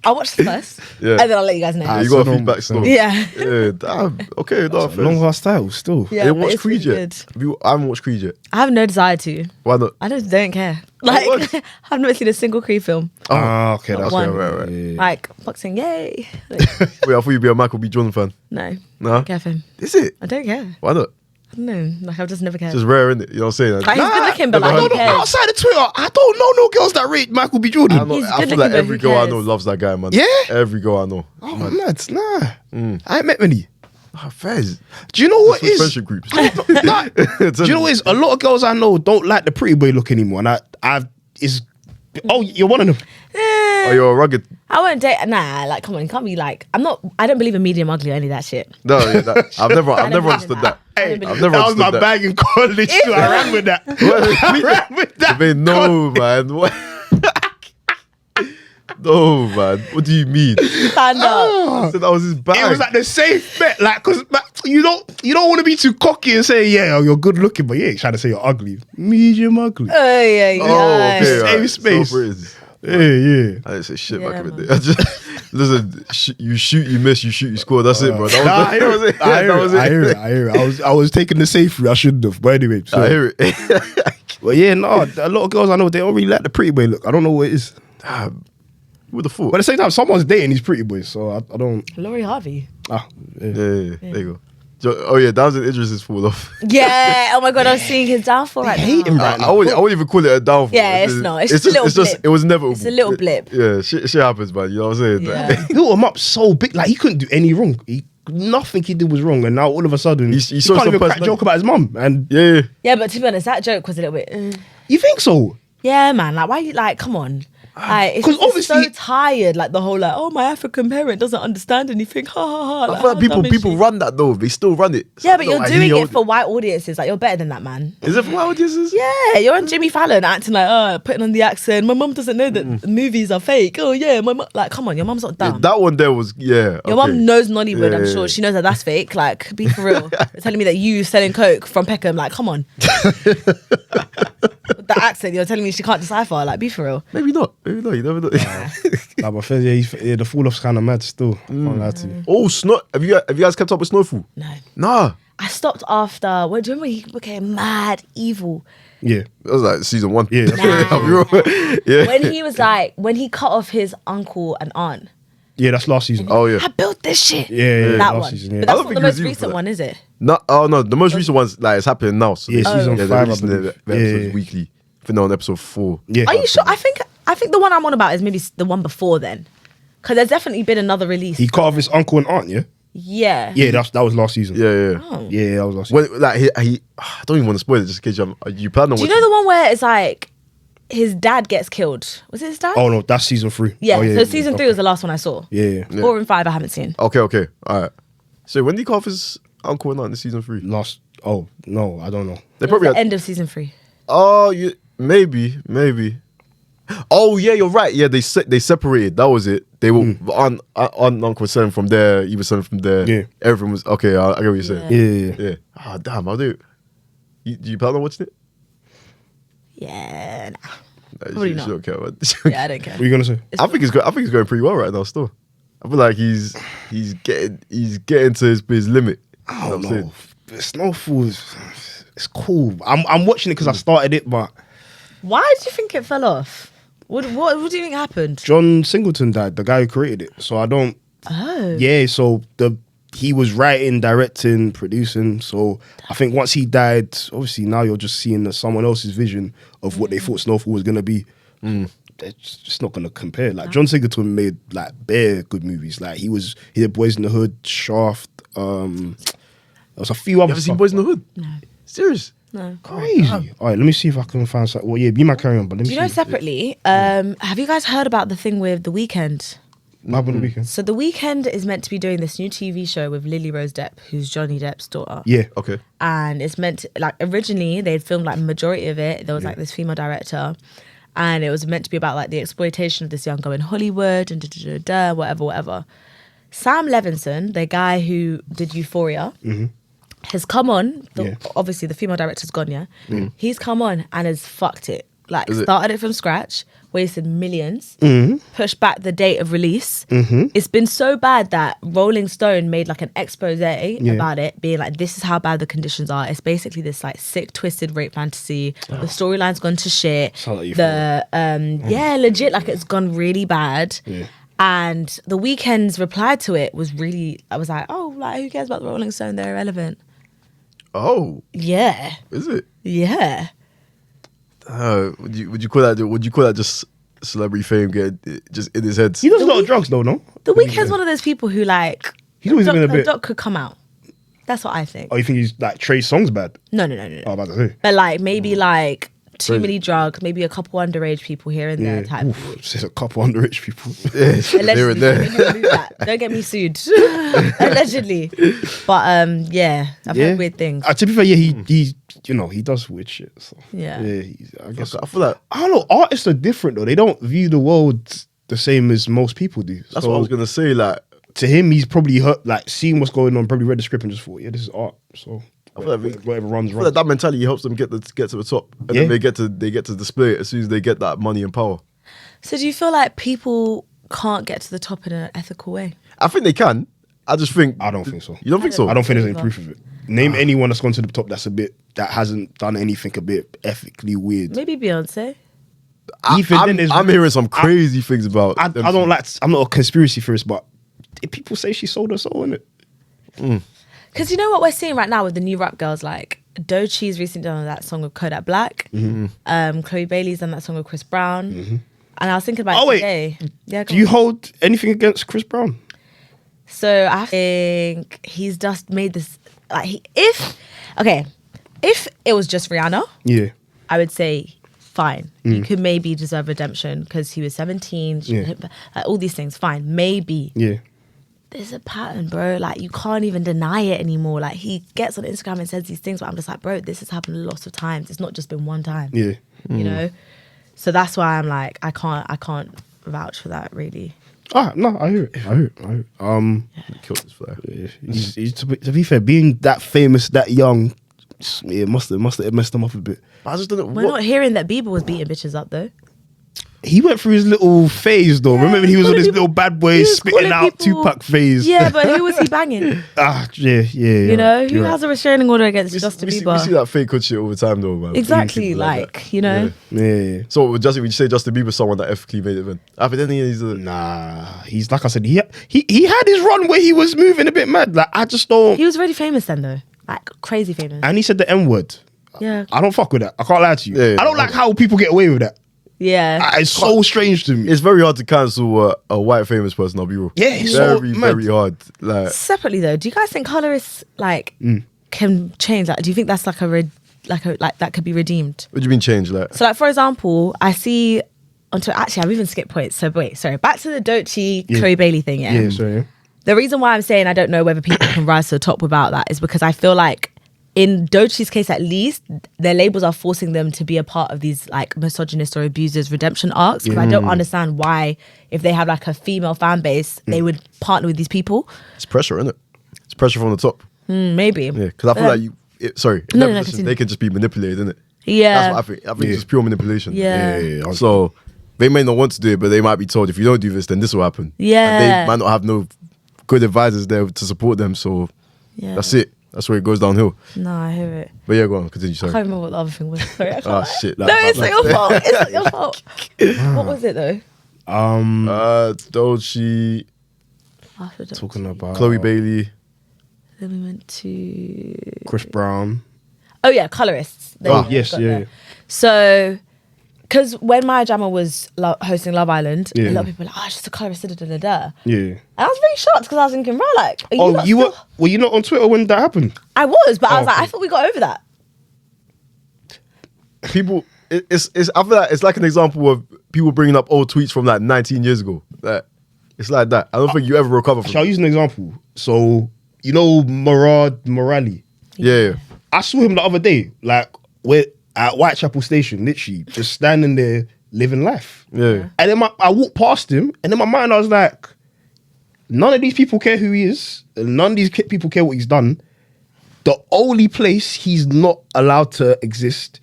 I'll watch the first, Yeah. and then I'll let you guys know. You got So feedback still. Yeah. Yeah. Damn. Okay. No, fair. Long ass title still. Yeah, You but watched it's Creed really yet? good. I haven't watched Creed yet. I have no desire to. Why not? I just don't care. Like, what? I've never seen a single Creed film. Okay, that's One. right. Yeah. Like, boxing, yay. Like, Wait, I thought you'd be a Michael B. Jordan fan. no. I Nah. don't care for him. Is it? I don't care. Why not? I don't know. Like, I've just never cared. It's just rare, isn't it? You know what I'm saying? Like, he's good looking, but like, No, who no, cares? outside of Twitter, I don't know no girls that rate Michael B. Jordan. I He's feel good like looking, every but girl who I know cares? loves that guy, man. Yeah? Every girl I know. Oh, nuts, nah. I ain't met many. Fez. Do you know what It's is? friendship groups. Nah, do you know what is? A lot of girls I know don't like the pretty boy look anymore, and you're one of them. Oh, you're a rugged. I won't date. Nah, like, come on, you can't be like. I don't believe in medium ugly or any of that shit. No, I've never don't believe understood in that. I Hey, don't believe I've never that was my understood that. bag in college too. I ran with that. I ran with that. I mean, no, man. What? No, man. What do you mean? Stand up. I said that was his bag. It was like the safe bet, like, cause you don't want to be too cocky and say, yeah, you're good looking, but you ain't trying to say you're ugly. Medium ugly. Yeah. oh, okay. Save right. space. So British. Yeah. I didn't say shit Yeah, back in the man. day. I just, listen, you shoot, you miss, you shoot, you score. That's it, bro. That was, Nah, that was it. I That was hear it. I was taking the safe route. I shouldn't have. But anyway, so. I hear it. But yeah, no, a lot of girls I know, they don't really like the pretty boy look. I don't know what it is. Damn. Who the fuck? But at the same time, someone's dating these pretty boys, so I don't. Laurie Harvey. Yeah. Yeah. There you go. Oh yeah, that was an Idris's fall off. Yeah. Oh my god, I was seeing his downfall right now. hate him right I wouldn't even call it a downfall. Yeah, it's not. It's just a little blip. It was inevitable. It's a little blip. Yeah, shit happens, man. You know what I'm saying? Yeah. He built him up so big, like he couldn't do any wrong. Nothing he did was wrong, and now all of a sudden He he saw can't some even crack a personality. joke about his mum. And Yeah. Yeah, but to be honest, that joke was a little bit. you think so? Yeah, man. Like, why you like? Come on. Like, it's 'Cause just so obviously- tired. Like the whole like, oh, my African parent doesn't understand anything. Ha ha ha. I Like, feel like how dumb is people she? run that though. They still run it. So Yeah, I but don't know you're why doing he it hold for white audiences. Like, you're better than that, man. Is it for white audiences? Yeah, you're on Jimmy Fallon acting like, oh, putting on the accent. My mum doesn't know that movies are fake. Oh yeah, my mum. Like, come on, your mum's not Yeah, dumb. that one there was Your okay. mum knows Nollywood. Yeah, I'm yeah, sure yeah. she knows that that's fake. Like, be for real. You're telling me that you selling coke from Peckham. Like, come on. With the accent, you're telling me she can't decipher. Like, be for real. Maybe not. You never know. Nah, but the fall off's kind of mad still. Can't lie to you. Oh, have you guys kept up with Snowfall? No. Nah. I stopped after. Do you remember he became mad evil? Yeah. That was like season 1. Yeah, that's Nah. I'll be real. Yeah. When he was like, when he cut off his uncle and aunt. Yeah, that's last season. Oh yeah. I built this shit. Yeah, that last one. season, yeah. But I that's don't not think the he was most evil for recent that. one, is it? No, oh no, the most recent one's like it's happening now. So Yeah, season they're 5, I releasing believe. the episodes Yeah. weekly. I think they're on episode 4. Yeah. Are you sure? I think the one I'm on about is maybe the one before then, because there's definitely been another release. He cut off his uncle and aunt, yeah? Yeah. Yeah, that was last season. Yeah. Oh. Yeah, that was last season. When like he I don't even want to spoil it just in case you plan on Do you watching know the one where it's like his dad gets killed? Was it his dad? Oh no, that's season 3. Yeah. Oh, So season 3 was the last one I saw. Yeah. 4 and 5 I haven't seen. Okay, all right. So when did he cut off his uncle and aunt in season 3? Last. Oh no, I don't know. They It was probably the had, end of season 3. oh yeah, maybe. Oh yeah, you're right. Yeah, they separated. That was it. They were aunt and uncle was selling from there. He was selling from there. Yeah. Everyone was okay. I get what you're saying. Yeah. Yeah. Ah, damn. I'll do it. Do you plan on watching it? Yeah. Nah. Nah, Probably you not. don't care about it. Yeah, I don't care. What are you gonna say? I think it's going pretty well right now. Still, I feel like he's getting to his limit. I You don't what I'm know. Snowfall it's cool. I'm watching it because I started it, but Why do you think it fell off? What do you think happened? John Singleton died, the guy who created it. So I don't. Oh. Yeah, so he was writing, directing, producing. So I think once he died, obviously now you're just seeing someone else's vision of what they thought Snowfall was gonna be. It's just not gonna compare. Like John Singleton made like bare good movies. Like he did Boys in the Hood, Shaft. There was a few other. You ever seen stuff, Boys in the but- Hood? No. Serious? No. Crazy. All right, let me see if I can find something. Well, yeah, be my carry on, but let me Do you know see. separately? Have you guys heard about the thing with The Weeknd? What happened on the weekend? So The Weeknd is meant to be doing this new TV show with Lily Rose Depp, who's Johnny Depp's daughter. Yeah. Okay. And it's meant to, like, originally they'd filmed like majority of it. There was like this female director, and it was meant to be about like the exploitation of this young girl in Hollywood and whatever. Sam Levinson, the guy who did Euphoria, has come on. Obviously, the female director's gone. Yeah, he's come on and has fucked it. Like started it from scratch, wasted millions, pushed back the date of release. It's been so bad that Rolling Stone made like an expose about it, being like, this is how bad the conditions are. It's basically this like sick, twisted rape fantasy. The storyline's gone to shit. Sound like Euphoria. Yeah, legit, like it's gone really bad. Yeah. And The Weeknd's reply to it was really, I was like, oh, like who cares about the Rolling Stone? They're irrelevant. Oh, Yeah, is it? yeah. Would you call that just celebrity fame get just in his head? He does a lot of drugs though, no? The Weeknd's one of those people who like He's always been a bit. doc could come out. That's what I think. Oh, you think he's like Trey's songs bad? No. Oh, I'm about to say. But like maybe like too Crazy. many drugs, maybe a couple underage people here and there type. Oof, there's a couple underage people. Here and there. Maybe remove that. Don't get me sued. Allegedly. But yeah, I've heard weird things. To be fair, yeah, he does weird shit. So. Yeah. I guess. I feel like I don't know. Artists are different though. They don't view the world the same as most people do. that's what I was gonna say. Like To him, he's probably heard, like seen what's going on, probably read the script and just thought, yeah, this is art. So I feel like whatever runs, I feel like that mentality helps them get to the top, and Yeah. then they get to display it as soon as they get that money and power. So do you feel like people can't get to the top in an ethical way? I think they can. I just think I don't think so. You don't think so? I don't think there's any proof of it. Name anyone that's gone to the top that hasn't done anything a bit ethically weird. Maybe Beyonce. I'm hearing some crazy things about. I them. don't like. I'm not a conspiracy theorist, but people say she sold her soul in it. Because you know what we're seeing right now with the new rap girls, like Doechie's recently done that song with Kodak Black. Chloe Bailey's done that song with Chris Brown. And I was thinking about it today. Yeah, Do you hold anything against Chris Brown? So I think he's just made this like if it was just Rihanna, Yeah. I would say fine. You could maybe deserve redemption because he was 17. All these things, fine. Maybe. Yeah. There's a pattern, bro. Like, you can't even deny it anymore. Like, he gets on Instagram and says these things, but I'm just like, bro, this has happened lots of times. It's not just been one time. Yeah. You know? So that's why I'm like, I can't vouch for that, really. No, I hear it. Killed this flag. To be fair, being that famous, that young, it must have messed him up a bit. I just don't know. We're not hearing that Bieber was beating bitches up, though. He went through his little phase, though. Yeah, Remember, he was on his people- little bad boy he was spitting calling out people- Tupac phase. Yeah, but who was he banging? Yeah. You know, who has a restraining order against We Justin see Bieber? that fake hood shit all the time, though, man. Exactly, People like, you know. Yeah. So, would you say Justin Bieber's someone that ethically made it, man? After then, he's a... Nah, he's like I said, he had his run where he was moving a bit mad. Like, I just don't. He was really famous then, though. Like, crazy famous. And he said the N word. Yeah. I don't fuck with that. I can't lie to you. Yeah, I don't like how people get away with that. Yeah. It's so strange to me. It's very hard to cancel a white famous person, I'll be real. Yeah, it's so very, mad. very hard. Like, Separately, though, do you guys think colorists, like, can change? Like, do you think that's like that could be redeemed? what do you mean change? Like, So, like, for example, I see actually, I've even skipped points. So, wait, sorry. Back to the Doechii, Chloe Bailey thing, yeah? Yeah, sorry. The reason why I'm saying I don't know whether people can rise to the top without that is because I feel like in Doechii's case, at least, their labels are forcing them to be a part of these like misogynist or abusers redemption arcs. Because I don't understand why, if they have like a female fan base, they would partner with these people. it's pressure, isn't it? It's pressure from the top. Maybe. Yeah, because I feel like in No, that no, position, continue. they can just be manipulated, isn't it? Yeah. That's what I think. I think it's just pure manipulation. Yeah. So they may not want to do it, but they might be told, if you don't do this, then this will happen. Yeah. And they might not have no good advisors there to support them. So Yeah. that's it. That's where it goes downhill. No, I hear it. But yeah, go on, continue. I Sorry. can't remember what the other thing was. Sorry, I can't. Oh shit. No, it's not your fault. It's not your fault. What was it though? Doechii, After that. Talking about Chloe Bailey. Then we went to Chris Brown. Oh yeah, colorists. There you go, yes, got yeah, there. yeah. So, because when Maya Jama was hosting Love Island, Yeah. a lot of people were like, "Oh, she's a colorist." Da, da, da, da. Yeah. And I was really shocked because I was thinking, "Right, like, are Oh, not you still-" were you not on Twitter when that happened? I was, but I was like, okay. I thought we got over that. People, it's I feel like it's like an example of people bringing up old tweets from like 19 years ago. Like, it's like that. I don't think you ever recover from Shall I use an example? So, you know Murad Morali? Yeah. I saw him the other day, like we're at Whitechapel Station, literally just standing there living life. Yeah. And then I walked past him, and in my mind I was like, none of these people care who he is, and none of these people care what he's done. The only place he's not allowed to exist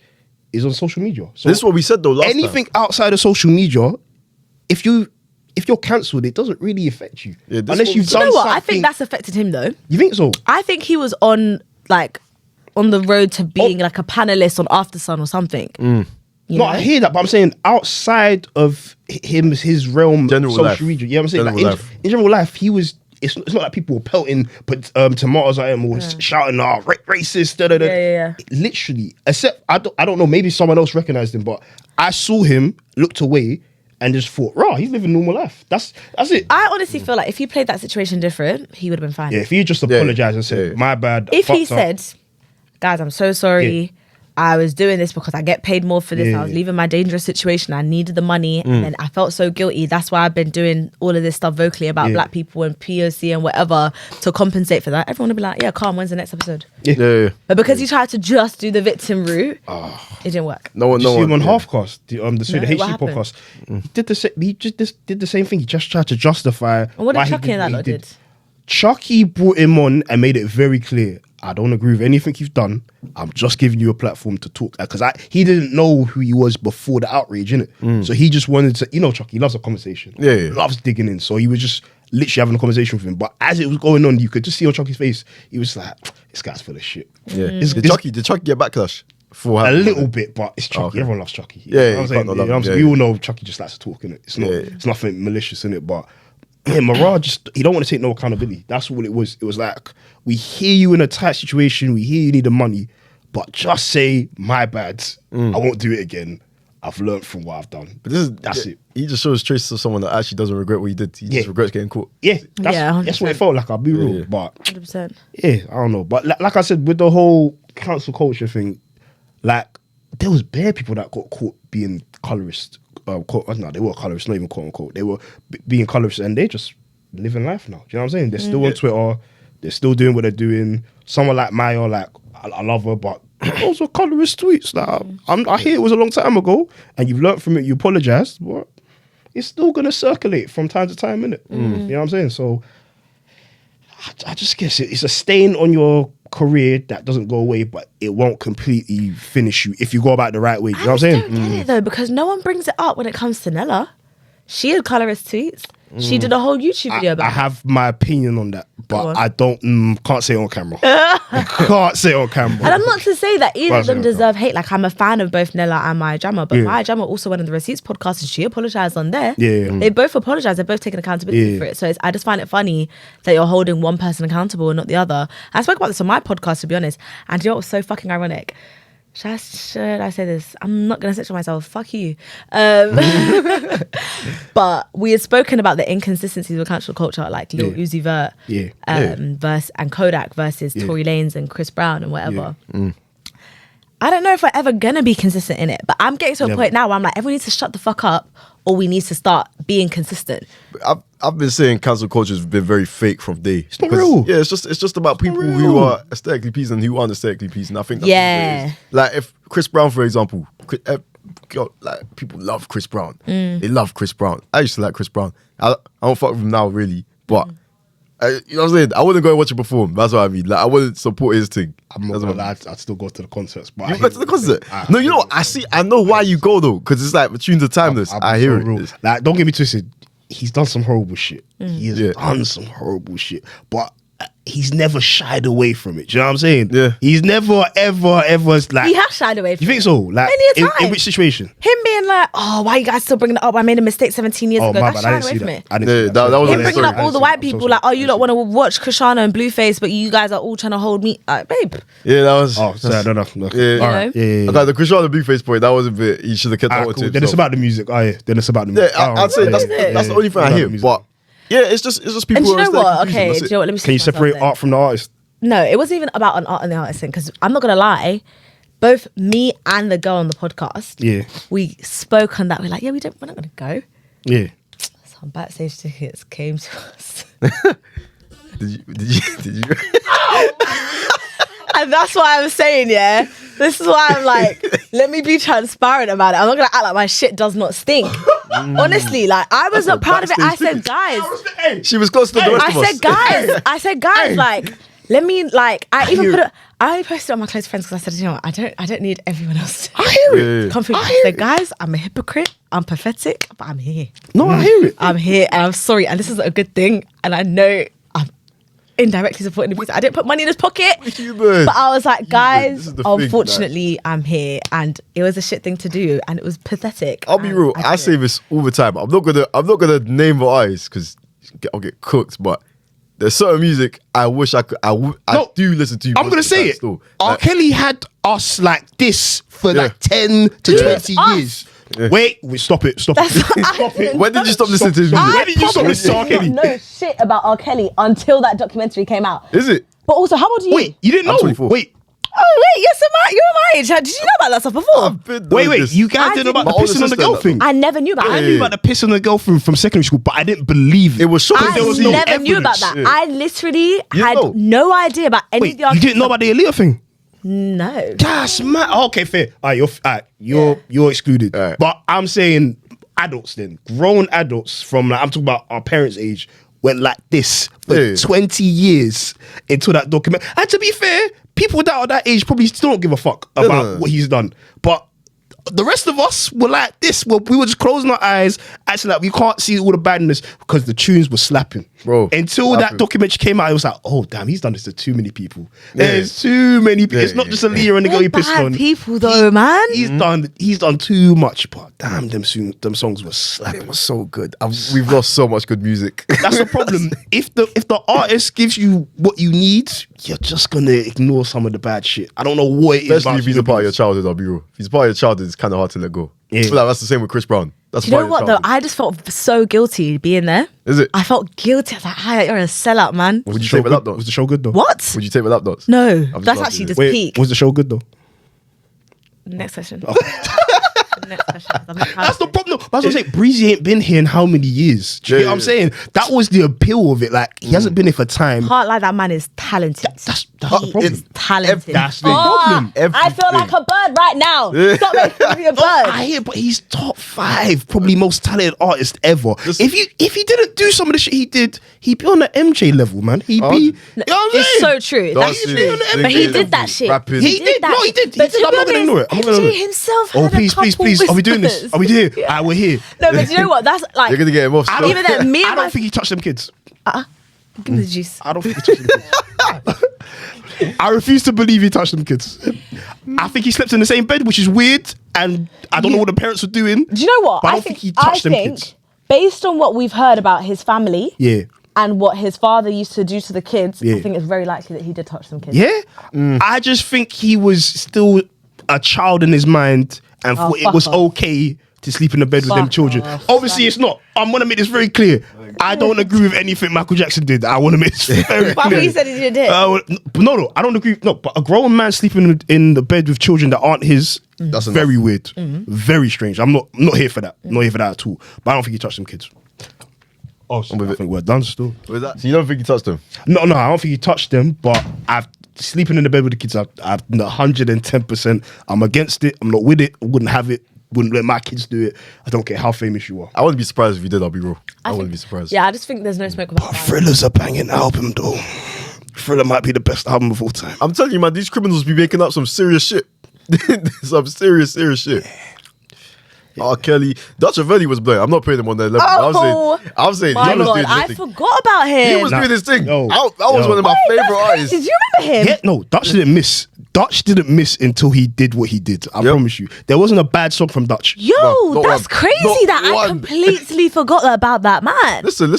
is on social media. So This is what we said though last anything time. outside of social media, if you're cancelled, it doesn't really affect you. Yeah, this Unless what you've we You done know what? I something. think that's affected him though. You think so? I think he was on the road to being like a panelist on After Sun or something. You No, know? I hear that, but I'm saying outside of his realm, General social life. media. Yeah, I'm saying General like, life. in general life, he was. It's not like people were pelting tomatoes at him or shouting, racist." Da, da, da. Yeah. Literally, except I don't know. Maybe someone else recognized him, but I saw him, looked away, and just thought, "Rah, he's living normal life." That's it. I honestly feel like if he played that situation different, he would have been fine. Yeah, if he just apologized and said, Yeah. "My bad," If he fucked up." said, "Guys, I'm so sorry. Yeah. I was doing this because I get paid more for this. Yeah. I was leaving my dangerous situation. I needed the money, and I felt so guilty. That's why I've been doing all of this stuff vocally about Yeah. black people and POC and whatever to compensate for that." Everyone would be like, "Yeah, calm. When's the next episode?" Yeah. But because he tried to just do the victim route, it didn't work. No one, Did you no see him one. on yeah. Halfcast, the No, HC what happened? podcast. He did the he just did the same thing. He just tried to justify. And what why did he Chucky and that what lot he did? Chucky brought him on and made it very clear. I don't agree with anything you've done. I'm just giving you a platform to talk. Because he didn't know who he was before the outrage, innit? So he just wanted to, Chucky loves a conversation. Yeah. Loves digging in. So he was just literally having a conversation with him. But as it was going on, you could just see on Chucky's face, he was like, this guy's full of shit. Yeah. It's- Did it's- Chucky get backlash? For a having- little bit, but it's Chucky. Okay. Everyone loves Chucky. Yeah, You know what I'm you saying? can't not love You know what I'm him, saying? yeah. We all know Chucky just likes to talk, innit? It's not. Yeah. It's nothing malicious in it, but yeah, Maraj just he don't want to take no accountability. That's all it was. It was like, we hear you in a tight situation, we hear you need the money, but just say, my bad. I won't do it again. I've learned from what I've done. But That's it. He just shows traces of someone that actually doesn't regret what he did. He just regrets getting caught. Yeah, that's, Yeah, that's what it 100%. felt like. I'll be real, yeah. but 100%. yeah, I don't know. But like I said, with the whole cancel culture thing, like there was bare people that got caught being colorist. No, they were colorists, not even quote unquote. They were being colorists, and they just living life now. Do you know what I'm saying? They're still on Twitter. They're still doing what they're doing. Someone like Maya, like I love her, but those were colorist tweets. Like I hear it was a long time ago, and you've learned from it. You apologized, but it's still gonna circulate from time to time, innit? You know what I'm saying? So I just guess it's a stain on your career that doesn't go away, but it won't completely finish you if you go about the right way. You know what I'm saying? I don't get it though, because no one brings it up when it comes to Nella. She had colorist tweets. She did a whole YouTube video about I have my opinion on that, but on. I don't can't say it on camera. Can't say it on camera. And I'm not to say that either of them deserve hate. Like, I'm a fan of both Nella and Maya Jama, but Maya Jama also went on the Receipts podcast and she apologized on there. They both apologized. They're both taking accountability for it. So I just find it funny that you're holding one person accountable and not the other. I spoke about this on my podcast, to be honest, and you know what was so fucking ironic? Should I say this? I'm not going to censor myself. Fuck you. But we had spoken about the inconsistencies of cancel culture, like Lil Uzi Vert and Kodak versus Tory Lanez and Chris Brown and whatever. I don't know if we're ever going to be consistent in it, but I'm getting to a point now where I'm like, everyone needs to shut the fuck up, or we need to start being consistent. I've been saying cancel culture has been very fake from day. It's not real. Yeah, it's just about people who are aesthetically pleasing and who aren't aesthetically pleasing. I think that's what it is. Like if Chris Brown, for example, like people love Chris Brown. They love Chris Brown. I used to like Chris Brown. I don't fuck with him now really, but you know what I'm saying? I wouldn't go and watch him perform. That's what I mean. Like I wouldn't support his thing. I'm not gonna lie, I'd still go to the concerts. But you go to the concert? No, you know what? I know why you go though, because it's like the tunes are timeless. I hear it. Like, don't get me twisted. He's done some horrible shit. He has done some horrible shit, but he's never shied away from it. Do you know what I'm saying? Yeah. He's never, ever like. He has shied away from it. You think so? Like, in which situation? Him being like, oh, why are you guys still bringing it up? I made a mistake 17 years ago. That's shying away from it. I didn't see that. That was him bringing up all the white people, like, oh, you don't want to watch Krishana and Blueface, but you guys are all trying to hold me. Like, babe. Yeah, that was. Oh, sorry, I don't know. Yeah, all right. Yeah. Okay, the Cristiano Blueface point, that was a bit. He should have kept that one to himself. Then it's about the music. Oh yeah. Then it's about the music. Yeah, I'd say that's the only thing I hear. But yeah, it's just people. And do you know who are what? aesthetically Okay, pleasing. do you know what? Let me. Can you separate art from the artist? No, it wasn't even about an art and the artist thing, because I'm not gonna lie, both me and the girl on the podcast, we spoke on that. We're like, we're not gonna go. Yeah. Some backstage tickets came to us. Did you? And that's why I'm saying, this is why I'm like, let me be transparent about it. I'm not gonna act like my shit does not stink. Honestly, like I was not proud of it. I said, guys, She was close to the rest of us. I said, guys, like, let me, like, I posted it on my close friends because I said, you know what, I don't need everyone else to hear it. come through. I said, guys, I'm a hypocrite, I'm pathetic, but I'm here. No, I hear it. I'm here and I'm sorry, and this is a good thing, and I know I'm indirectly supporting the music. I didn't put money in his pocket, but I was like, guys, unfortunately, I'm here, and it was a shit thing to do, and it was pathetic. I'll be real. I say this all the time. I'm not gonna name the artists because I'll get cooked. But there's certain music I wish I could. I do listen to. I'm gonna say it. Still. R. Kelly had us like this for like 10 to 20 years. Yeah. Wait, stop it. Stop it. When did you stop listening to his music? When did you stop listening to R. Kelly? I didn't know shit about R. Kelly until that documentary came out. Is it? But also, how old are you? Wait, you didn't know? I'm 24. Wait. Oh, wait, you're my age. Did you know about that stuff before? Wait, you guys didn't know about the pissing on the girl thing? I never knew about that. I knew about the pissing on the girl from secondary school, but I didn't believe it. It was shocking. I never knew about that. Yeah. I literally had no idea about any of the you didn't know about the Aaliyah thing? No. That's mad. Okay, fair. You're excluded. Right. But I'm saying adults then. Grown adults from, like, I'm talking about our parents' age, went like this for 20 years into that document. And to be fair, people that are that age probably still don't give a fuck about what he's done. But the rest of us were like this. We were just closing our eyes, actually like we can't see all the badness because the tunes were slapping. Bro, until that documentary came out, it was like, oh damn, he's done this to too many people. There's too many people. It's not just Aaliyah and the girl he pissed on. People though, man. He's done too much. But damn, them songs were slapping. It was so good. We've lost so much good music. That's the problem. If the artist gives you what you need, you're just gonna ignore some of the bad shit. I don't know what it is. Especially if he's a part of your childhood, I'll be real. If he's part of your childhood, it's kind of hard to let go. Yeah. Like, that's the same with Chris Brown. That's Do you know what though? I just felt so guilty being there. Is it? I felt guilty. I was like, hi, you're a sellout, man. Would you take the lap dance? Was the show good though? What? Would you take the lap dance? No, that's actually just peak. Was the show good though? Next question. Oh. Next question. That's the problem. That's what I'm saying. Breezy ain't been here in how many years? Do you get what I'm saying? That was the appeal of it. Like, he hasn't been here for time. Can't lie, that man is talented. That's the problem. He's talented. That's the problem. I feel like a bird right now. Stop making me a bird. I hear, but he's top 5, probably most talented artist ever. If he didn't do some of the shit he did, he'd be on the MJ level, man. He'd be. You know what I'm saying? It's so true. That's true. But he did that shit. Rapping. He did. No, he did. But I'm not gonna ignore it. I'm not gonna ignore MJ it. himself. Oh, had a please. couple Are we doing this? whispers. Are we here? Yeah. We're here. No, but you know what? That's like. You're gonna get him off. I don't, Even then, me and I don't my- think he touched them kids. Give me the juice. I don't think he touched them kids. I refuse to believe he touched them kids. I think he slept in the same bed, which is weird, and I don't know what the parents were doing. Do you know what? But I don't think he touched them kids. Based on what we've heard about his family, Yeah. and what his father used to do to the kids, Yeah. I think it's very likely that he did touch some kids. Yeah? I just think he was still a child in his mind and thought it fuck was off. okay to sleep in the bed with them Fuck children. off. Obviously, it's not. I'm going to make this very clear. I don't agree with anything Michael Jackson did. I want to make this very But clear. he said he did it. No, I don't agree. No, but a grown man sleeping in the bed with children that aren't his, That's very enough. weird. Very strange. I'm not here for that. Not here for that at all. But I don't think he touched them kids. Oh, so with I it. think we're done still. Was that? So you don't think he touched him? No, I don't think he touched them, but sleeping in the bed with the kids, I've 110%. I'm against it. I'm not with it. I wouldn't have it. Wouldn't let my kids do it. I don't care how famous you are. I wouldn't be surprised if you did. I'll be real. I wouldn't be surprised. Yeah, I just think there's no smoke without fire. Thriller's a banging album, though. Thriller might be the best album of all time. I'm telling you, man, these criminals be making up some serious shit. Some serious shit. R. Kelly, Dutch Ravelli was blowing. I'm not putting him on that level. I'm saying My he was God, doing I his thing. forgot about him. He was doing his thing. Yo, that was yo. one of my favorite That's artists. crazy. Do you remember him? Yeah, no, Dutch didn't miss. Dutch didn't miss until he did what he did. I promise you. There wasn't a bad song from Dutch. Yo, No, not that's one. crazy Not that I one. completely forgot about that man. Listen,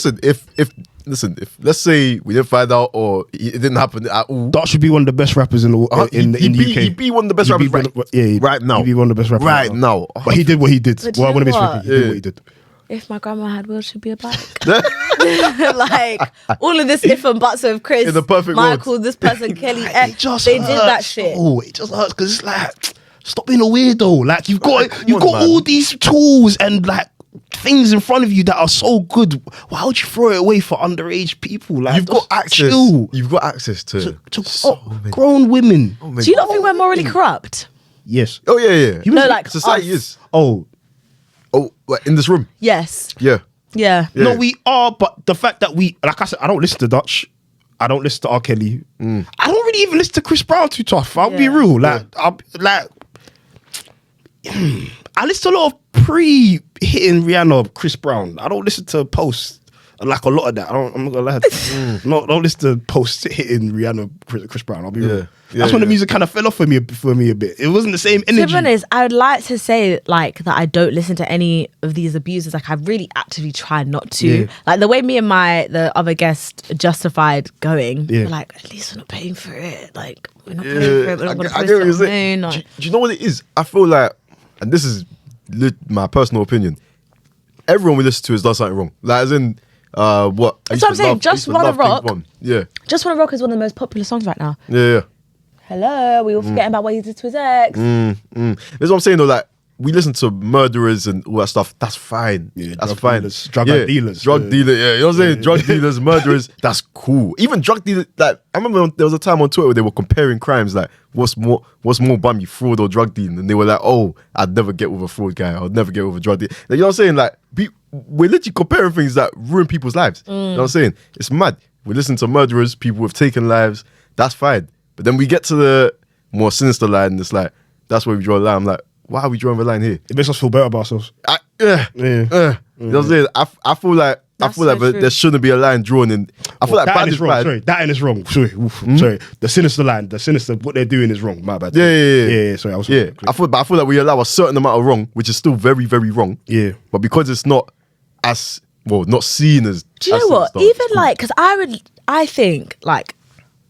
if let's say we didn't find out or it didn't happen at all, Dutch should be one of the best rappers in the in the UK. He'd be one of the best He'd be rappers one of- right now. He'd be one of the best rappers Right now. But he did what he did. But do Well, you one of know his what? rappers. He did what he did. If my grandma had wheels, she'd be a bike. Like all of this if and buts of Chris, In the perfect Michael, world. this person, Kelly, It just they hurts. did that shit. Oh, it just hurts because it's like, stop being a weirdo. Like you've got Come you've on, got man. all these tools and like things in front of you that are so good. Why would you throw it away for underage people? Like You've got just access. chill. You've got access to To grown women. Do you not think we're morally corrupt? Yes. Oh yeah. No, like Society us. is. Oh What, in this room? Yes. Yeah. Yeah. no, we are. But the fact that we, like I said, I don't listen to Dutch. I don't listen to R. Kelly. I don't really even listen to Chris Brown too tough. I'll be Yeah. real. Like, I listen to a lot of pre-hitting Rihanna, Chris Brown. I don't listen to post. Like a lot of that. I'm not gonna lie. No, don't listen to post hitting Rihanna, Chris Brown. I'll be real. That's when the music kind of fell off for me a bit. It wasn't the same energy. To be honest, I would like to say like that I don't listen to any of these abusers. Like I really actively try not to. Yeah. Like the way me and the other guest justified going, Yeah. we're like, at least we're not paying for it. Like we're not paying for it. We're not going to I post get what it you're on saying. Moon. Do you know what it is? I feel like, and this is my personal opinion, everyone we listen to has done something wrong. Like as in, what? I That's used what I'm to saying, love- Just I used to Wanna love Pink Rock. One. Yeah. Just Wanna Rock is one of the most popular songs right now. Yeah. Hello, we were forgetting about what he did to his ex. That's what I'm saying though. Like we listen to murderers and all that stuff. That's fine. Yeah, that's drug fine. dealers, drug dealers. Drug Yeah. dealer. Yeah, you know what I'm saying? Drug dealers, murderers. That's cool. Even drug dealers. Like I remember there was a time on Twitter where they were comparing crimes. Like what's more bummy, fraud or drug dealing? And they were like, oh, I'd never get with a fraud guy. I'd never get with a drug dealer. Like, you know what I'm saying? Like we're literally comparing things that ruin people's lives. You know what I'm saying? It's mad. We listen to murderers, people who've taken lives. That's fine. But then we get to the more sinister line. And it's like that's where we draw the line. I'm like, why are we drawing the line here? It makes us feel better about ourselves. You know what I'm saying? I feel like That's so true. there shouldn't be a line drawn in. I feel like that bad is is wrong. bad. Sorry, that is wrong. Sorry, sorry. The sinister line, what they're doing is wrong. My bad. Yeah. Sorry, I was. Yeah, I feel like we allow a certain amount of wrong, which is still very, very wrong. Yeah. But because it's not as well, not seen as. Do you as know what? stuff, Even it's cool. like, because I think like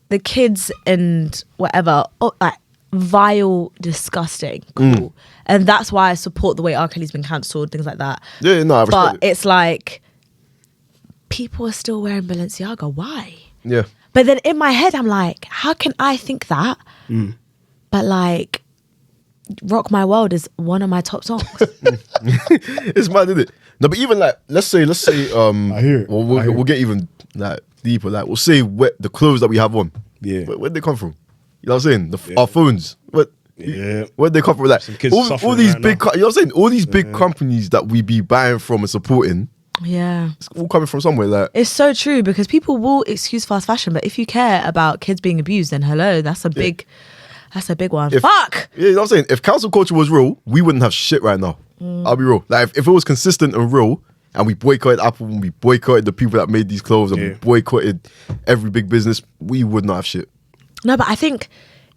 the kids and whatever, like vile, disgusting, cool. And that's why I support the way R. Kelly's been cancelled, things like that. Yeah, no, I respect But it's like, people are still wearing Balenciaga. Why? Yeah. But then in my head, I'm like, how can I think that? But like, Rock My World is one of my top songs. It's mad, isn't it? No, but even like, let's say, I hear it. we'll get even like deeper. Like, we'll say the clothes that we have on. Yeah. Where'd they come from? You know what I'm saying? Our phones. Where'd they come from? Like, all these big, you know what I'm saying? All these big companies that we be buying from and supporting. Yeah. It's all coming from somewhere. Like, it's so true, because people will excuse fast fashion, but if you care about kids being abused, then hello, that's a big one. Fuck! Yeah, you know what I'm saying? If cancel culture was real, we wouldn't have shit right now. I'll be real. Like, if it was consistent and real, and we boycotted Apple, and we boycotted the people that made these clothes, and we boycotted every big business, we would not have shit. No, but I think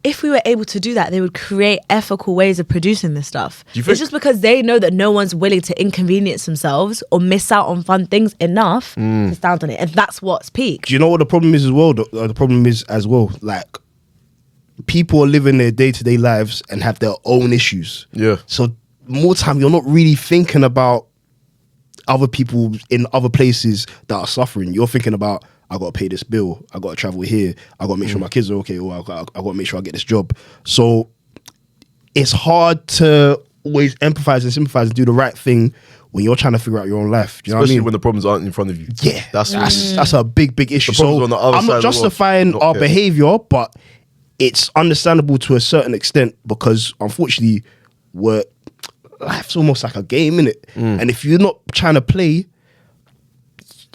if we were able to do that, they would create ethical ways of producing this stuff. It's just because they know that no one's willing to inconvenience themselves or miss out on fun things enough to stand on it. And that's what's peak. Do you know what the problem is as well? The problem is as well, like, people are living their day-to-day lives and have their own issues. Yeah. So more time, you're not really thinking about other people in other places that are suffering. You're thinking about, I got to pay this bill, I got to travel here, I got to make sure my kids are okay, or I got to make sure I get this job. So it's hard to always empathize and sympathize and do the right thing when you're trying to figure out your own life. Do you know what I Especially mean? when the problems aren't in front of you. Yeah, that's a big issue. The problems So on the other I'm side not of the world. justifying our behavior, but it's understandable to a certain extent, because unfortunately, life's almost like a game, innit? And if you're not trying to play,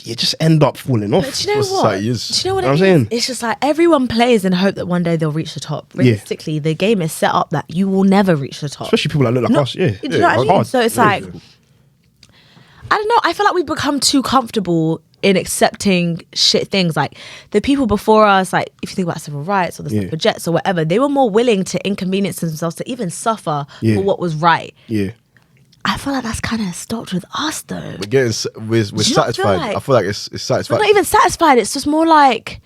you just end up falling off. But do you know what? Society is. Do you know what I'm it is? saying? It's just like everyone plays in hope that one day they'll reach the top. Realistically, the game is set up that you will never reach the top. Especially people that look like us, yeah. Do you know what I mean? Hard. So it's like, I don't know. I feel like we've become too comfortable in accepting shit things. Like the people before us, like if you think about civil rights or the suffragettes or whatever, they were more willing to inconvenience themselves to even suffer for what was right. Yeah. I feel like that's kind of stopped with us though. We're satisfied. I feel like it's satisfied. We're not even satisfied. It's just more like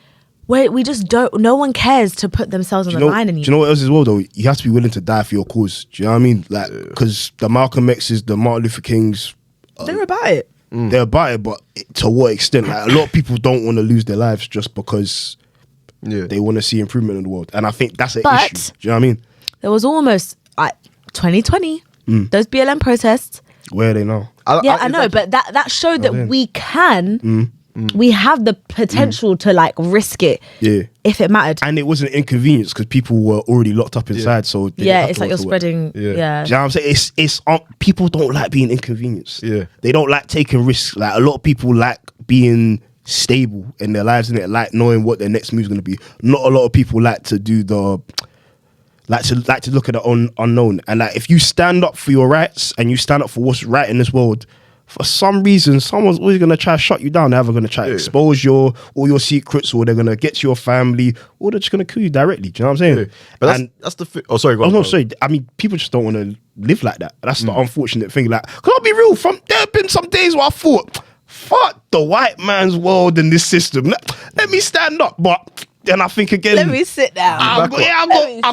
we just don't. No one cares to put themselves on the line anymore. Do you know what else as well though? You have to be willing to die for your cause. Do you know what I mean? Like, because the Malcolm X's, the Martin Luther Kings, they're about it. they're about it, but to what extent? Like, a lot of people don't want to lose their lives just because they want to see improvement in the world, and I think that's an issue. Do you know what I mean? There was almost like 2020. Those BLM protests. Where are they now? I know, but that showed that we can. We have the potential to like risk it. Yeah. If it mattered. And it wasn't inconvenience because people were already locked up inside. So they didn't have it's to like work you're to work. spreading. Do you know what I'm saying? It's people don't like being inconvenienced. Yeah. They don't like taking risks. Like, a lot of people like being stable in their lives, and it like knowing what their next move is going to be. Not a lot of people like to do like to look at the unknown. And like, if you stand up for your rights and you stand up for what's right in this world, for some reason someone's always going to try to shut you down. They're either going to try to expose all your secrets, or they're going to get to your family, or they're just going to kill you directly. Do you know what I'm saying? But that's the thing. Oh, sorry, go on. No, sorry. I mean, people just don't want to live like that. That's the unfortunate thing. Like, because I'll be real, there have been some days where I thought, fuck the white man's world and this system. Let me stand up. But then I think again, Let me sit down. I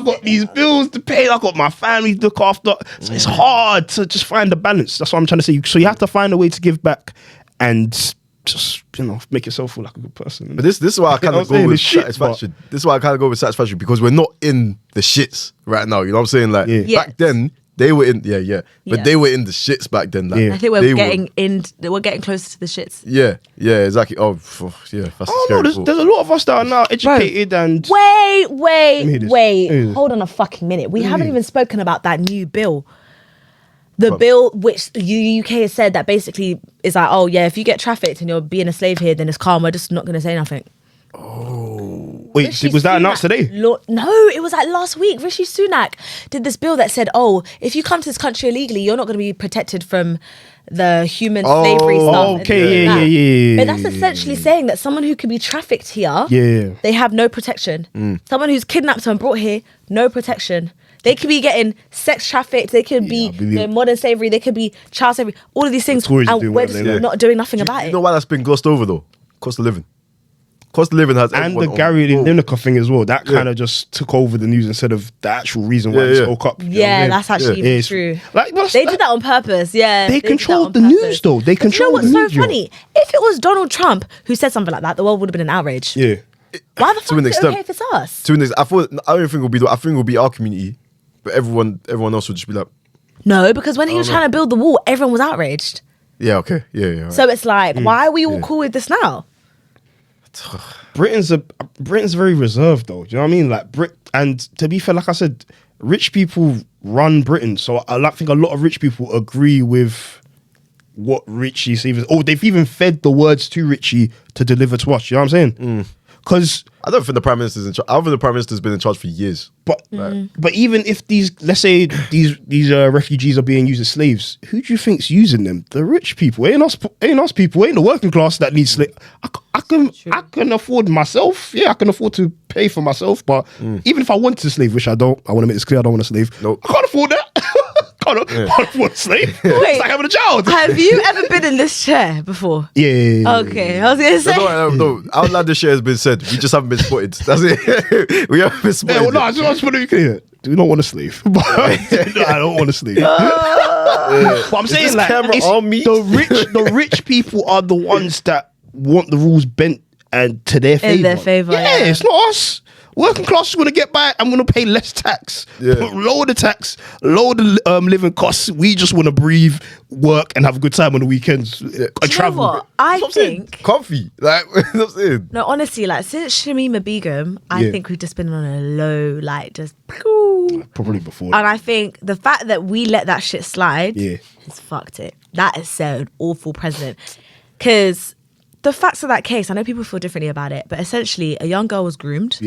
got these bills to pay. I got my family to look after. So it's hard to just find the balance. That's what I'm trying to say. So you have to find a way to give back and just, make yourself feel like a good person. But this is why I kind of go with satisfaction. This is why I kind of go with satisfaction, because we're not in the shits right now. You know what I'm saying? Like, back then they were in, but they were in the shits back then. Like, I think we're getting closer to the shits. Yeah, exactly. Oh, yeah. That's no, there's a lot of us that are now educated and. Wait. Hold on a fucking minute. We haven't even spoken about that new bill. The bill which the UK has said that basically is like, oh yeah, if you get trafficked and you're being a slave here, then it's calm. We're just not going to say nothing. Wait, was that announced today? No, it was like last week. Rishi Sunak did this bill that said, oh, if you come to this country illegally, you're not going to be protected from the human slavery stuff. Okay, yeah. But that's essentially saying that someone who could be trafficked here, they have no protection. Someone who's kidnapped and brought here, no protection. They could be getting sex trafficked. They could be modern slavery. They could be child slavery. All of these things, and we're just not doing nothing about it. You know why that's been glossed over though? Cost of living. Cost of living has, and the Gary Lineker thing as well. That kind of just took over the news instead of the actual reason why it spoke up. That's actually true. Like, they did that on purpose. They controlled the news though. They controlled the news. You know what's so funny? If it was Donald Trump who said something like that, the world would have been an outrage. Yeah. Why the fuck is it okay if it's us? To an extent, I don't even think it'll be. I think it'll be our community. But everyone else would just be like, No, because when he was trying to build the wall, everyone was outraged. yeah, okay, yeah. Right. So it's like, why are we all cool with this now? Britain's very reserved though. Do you know what I mean? Like and to be fair, like I said, rich people run Britain. So I think a lot of rich people agree with what Richie sees. Oh, they've even fed the words to Richie to deliver to us. You know what I'm saying? Because I don't think the Prime Minister's in charge. I don't think the Prime Minister's been in charge for years. But even if let's say these refugees are being used as slaves, who do you think's using them? The rich people. Ain't us people. Ain't the working class that needs slaves. I can afford myself. Yeah, I can afford to pay for myself. But even if I wanted a slave, which I don't, I want to make this clear, I don't want a slave. Nope. I can't afford that. can't afford a slave. Wait, it's like having a child. Have you ever been in this chair before? Yeah. Okay, I was gonna say. No. Outlander share has been said. We just haven't been spotted. That's it. We haven't been spotted. Yeah, well, no, I just want to be clear. Do not want a slave. No, I don't want a slave. But I'm saying, like, the rich people are the ones that want the rules bent and to their favor. In their favor. Yeah, it's not us. Working class is going to get by. I'm going to pay less tax. Yeah. Lower the tax. Lower the living costs. We just want to breathe, work, and have a good time on the weekends. And travel. What? I think comfy. Like, that's what I'm saying. No, honestly, like since Shamima Begum, I think we've just been on a low, like just probably before. And I think the fact that we let that shit slide has fucked it. That is so an awful president. Because the facts of that case, I know people feel differently about it, but essentially a young girl was groomed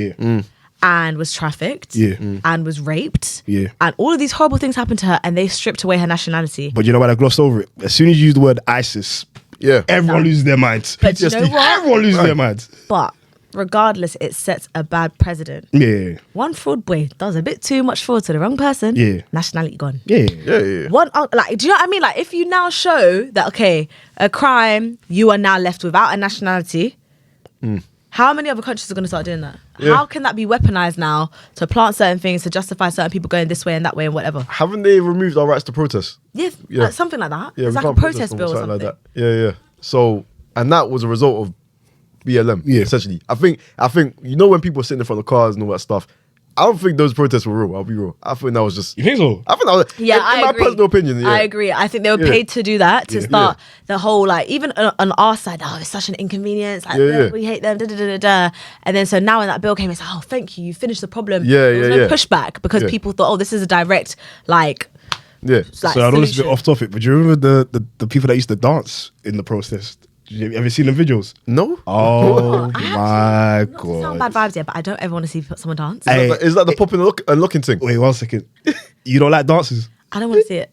and was trafficked and was raped and all of these horrible things happened to her and they stripped away her nationality. But you know what? I glossed over it. As soon as you use the word ISIS, everyone loses their minds. But you know what? Everyone loses their minds. But regardless, it sets a bad precedent. Yeah. One fraud boy does a bit too much fraud to the wrong person. Yeah. Nationality gone. Yeah. One, like, do you know what I mean? Like, if you now show that, okay, a crime, you are now left without a nationality. How many other countries are going to start doing that? Yeah. How can that be weaponized now to plant certain things, to justify certain people going this way and that way and whatever? Haven't they removed our rights to protest? Yeah. Like something like that. Yeah, it's like a protest bill or something. like that. Yeah. So, and that was a result of BLM, essentially. I think you know when people are sitting in front of cars and all that stuff, I don't think those protests were real. I'll be real. I think that was just. You think so? I think that was. Yeah, in my personal opinion. I agree. I think they were paid to do that, to start the whole, like, even on our side, it's such an inconvenience. Like, we hate them, And then so now when that bill came, it's like, oh, thank you, you finished the problem. There was no pushback because people thought, oh, this is a direct, like. Yeah. Like, so I know this is a bit off topic, but do you remember the people that used to dance in the protest? Have you ever seen the videos? No. Oh my Not to god! sound bad vibes, but I don't ever want to see someone dance. Is that the popping and looking thing? Wait 1 second. You don't like dances? I don't want to see it.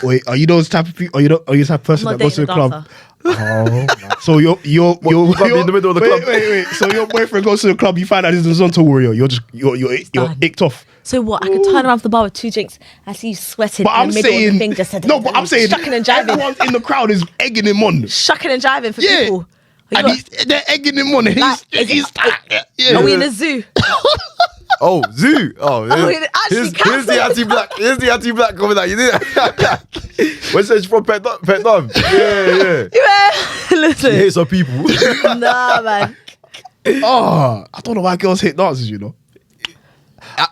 Wait, are you those type of people? Are you the type of person I'm not that goes to the dating a club? Oh, so you're you can't be in the middle of the club. Wait. So your boyfriend goes to the club. You find out he's a Zonto warrior. You're icked off. So what? I could turn around from the bar with 2 drinks. I see you sweating. But I'm saying thing just said, no. But I'm saying shucking and jiving. everyone in the crowd is egging him on. Shucking and jiving for people. And they're egging him on. Are we in a zoo? Oh, zoo. Oh, yeah. Here's the anti-black. Here's the anti-black coming out. You did that. When she's from Pet Dom. Yeah. Listen. She hates her people. Nah, man. Oh, I don't know why girls hate dances, you know.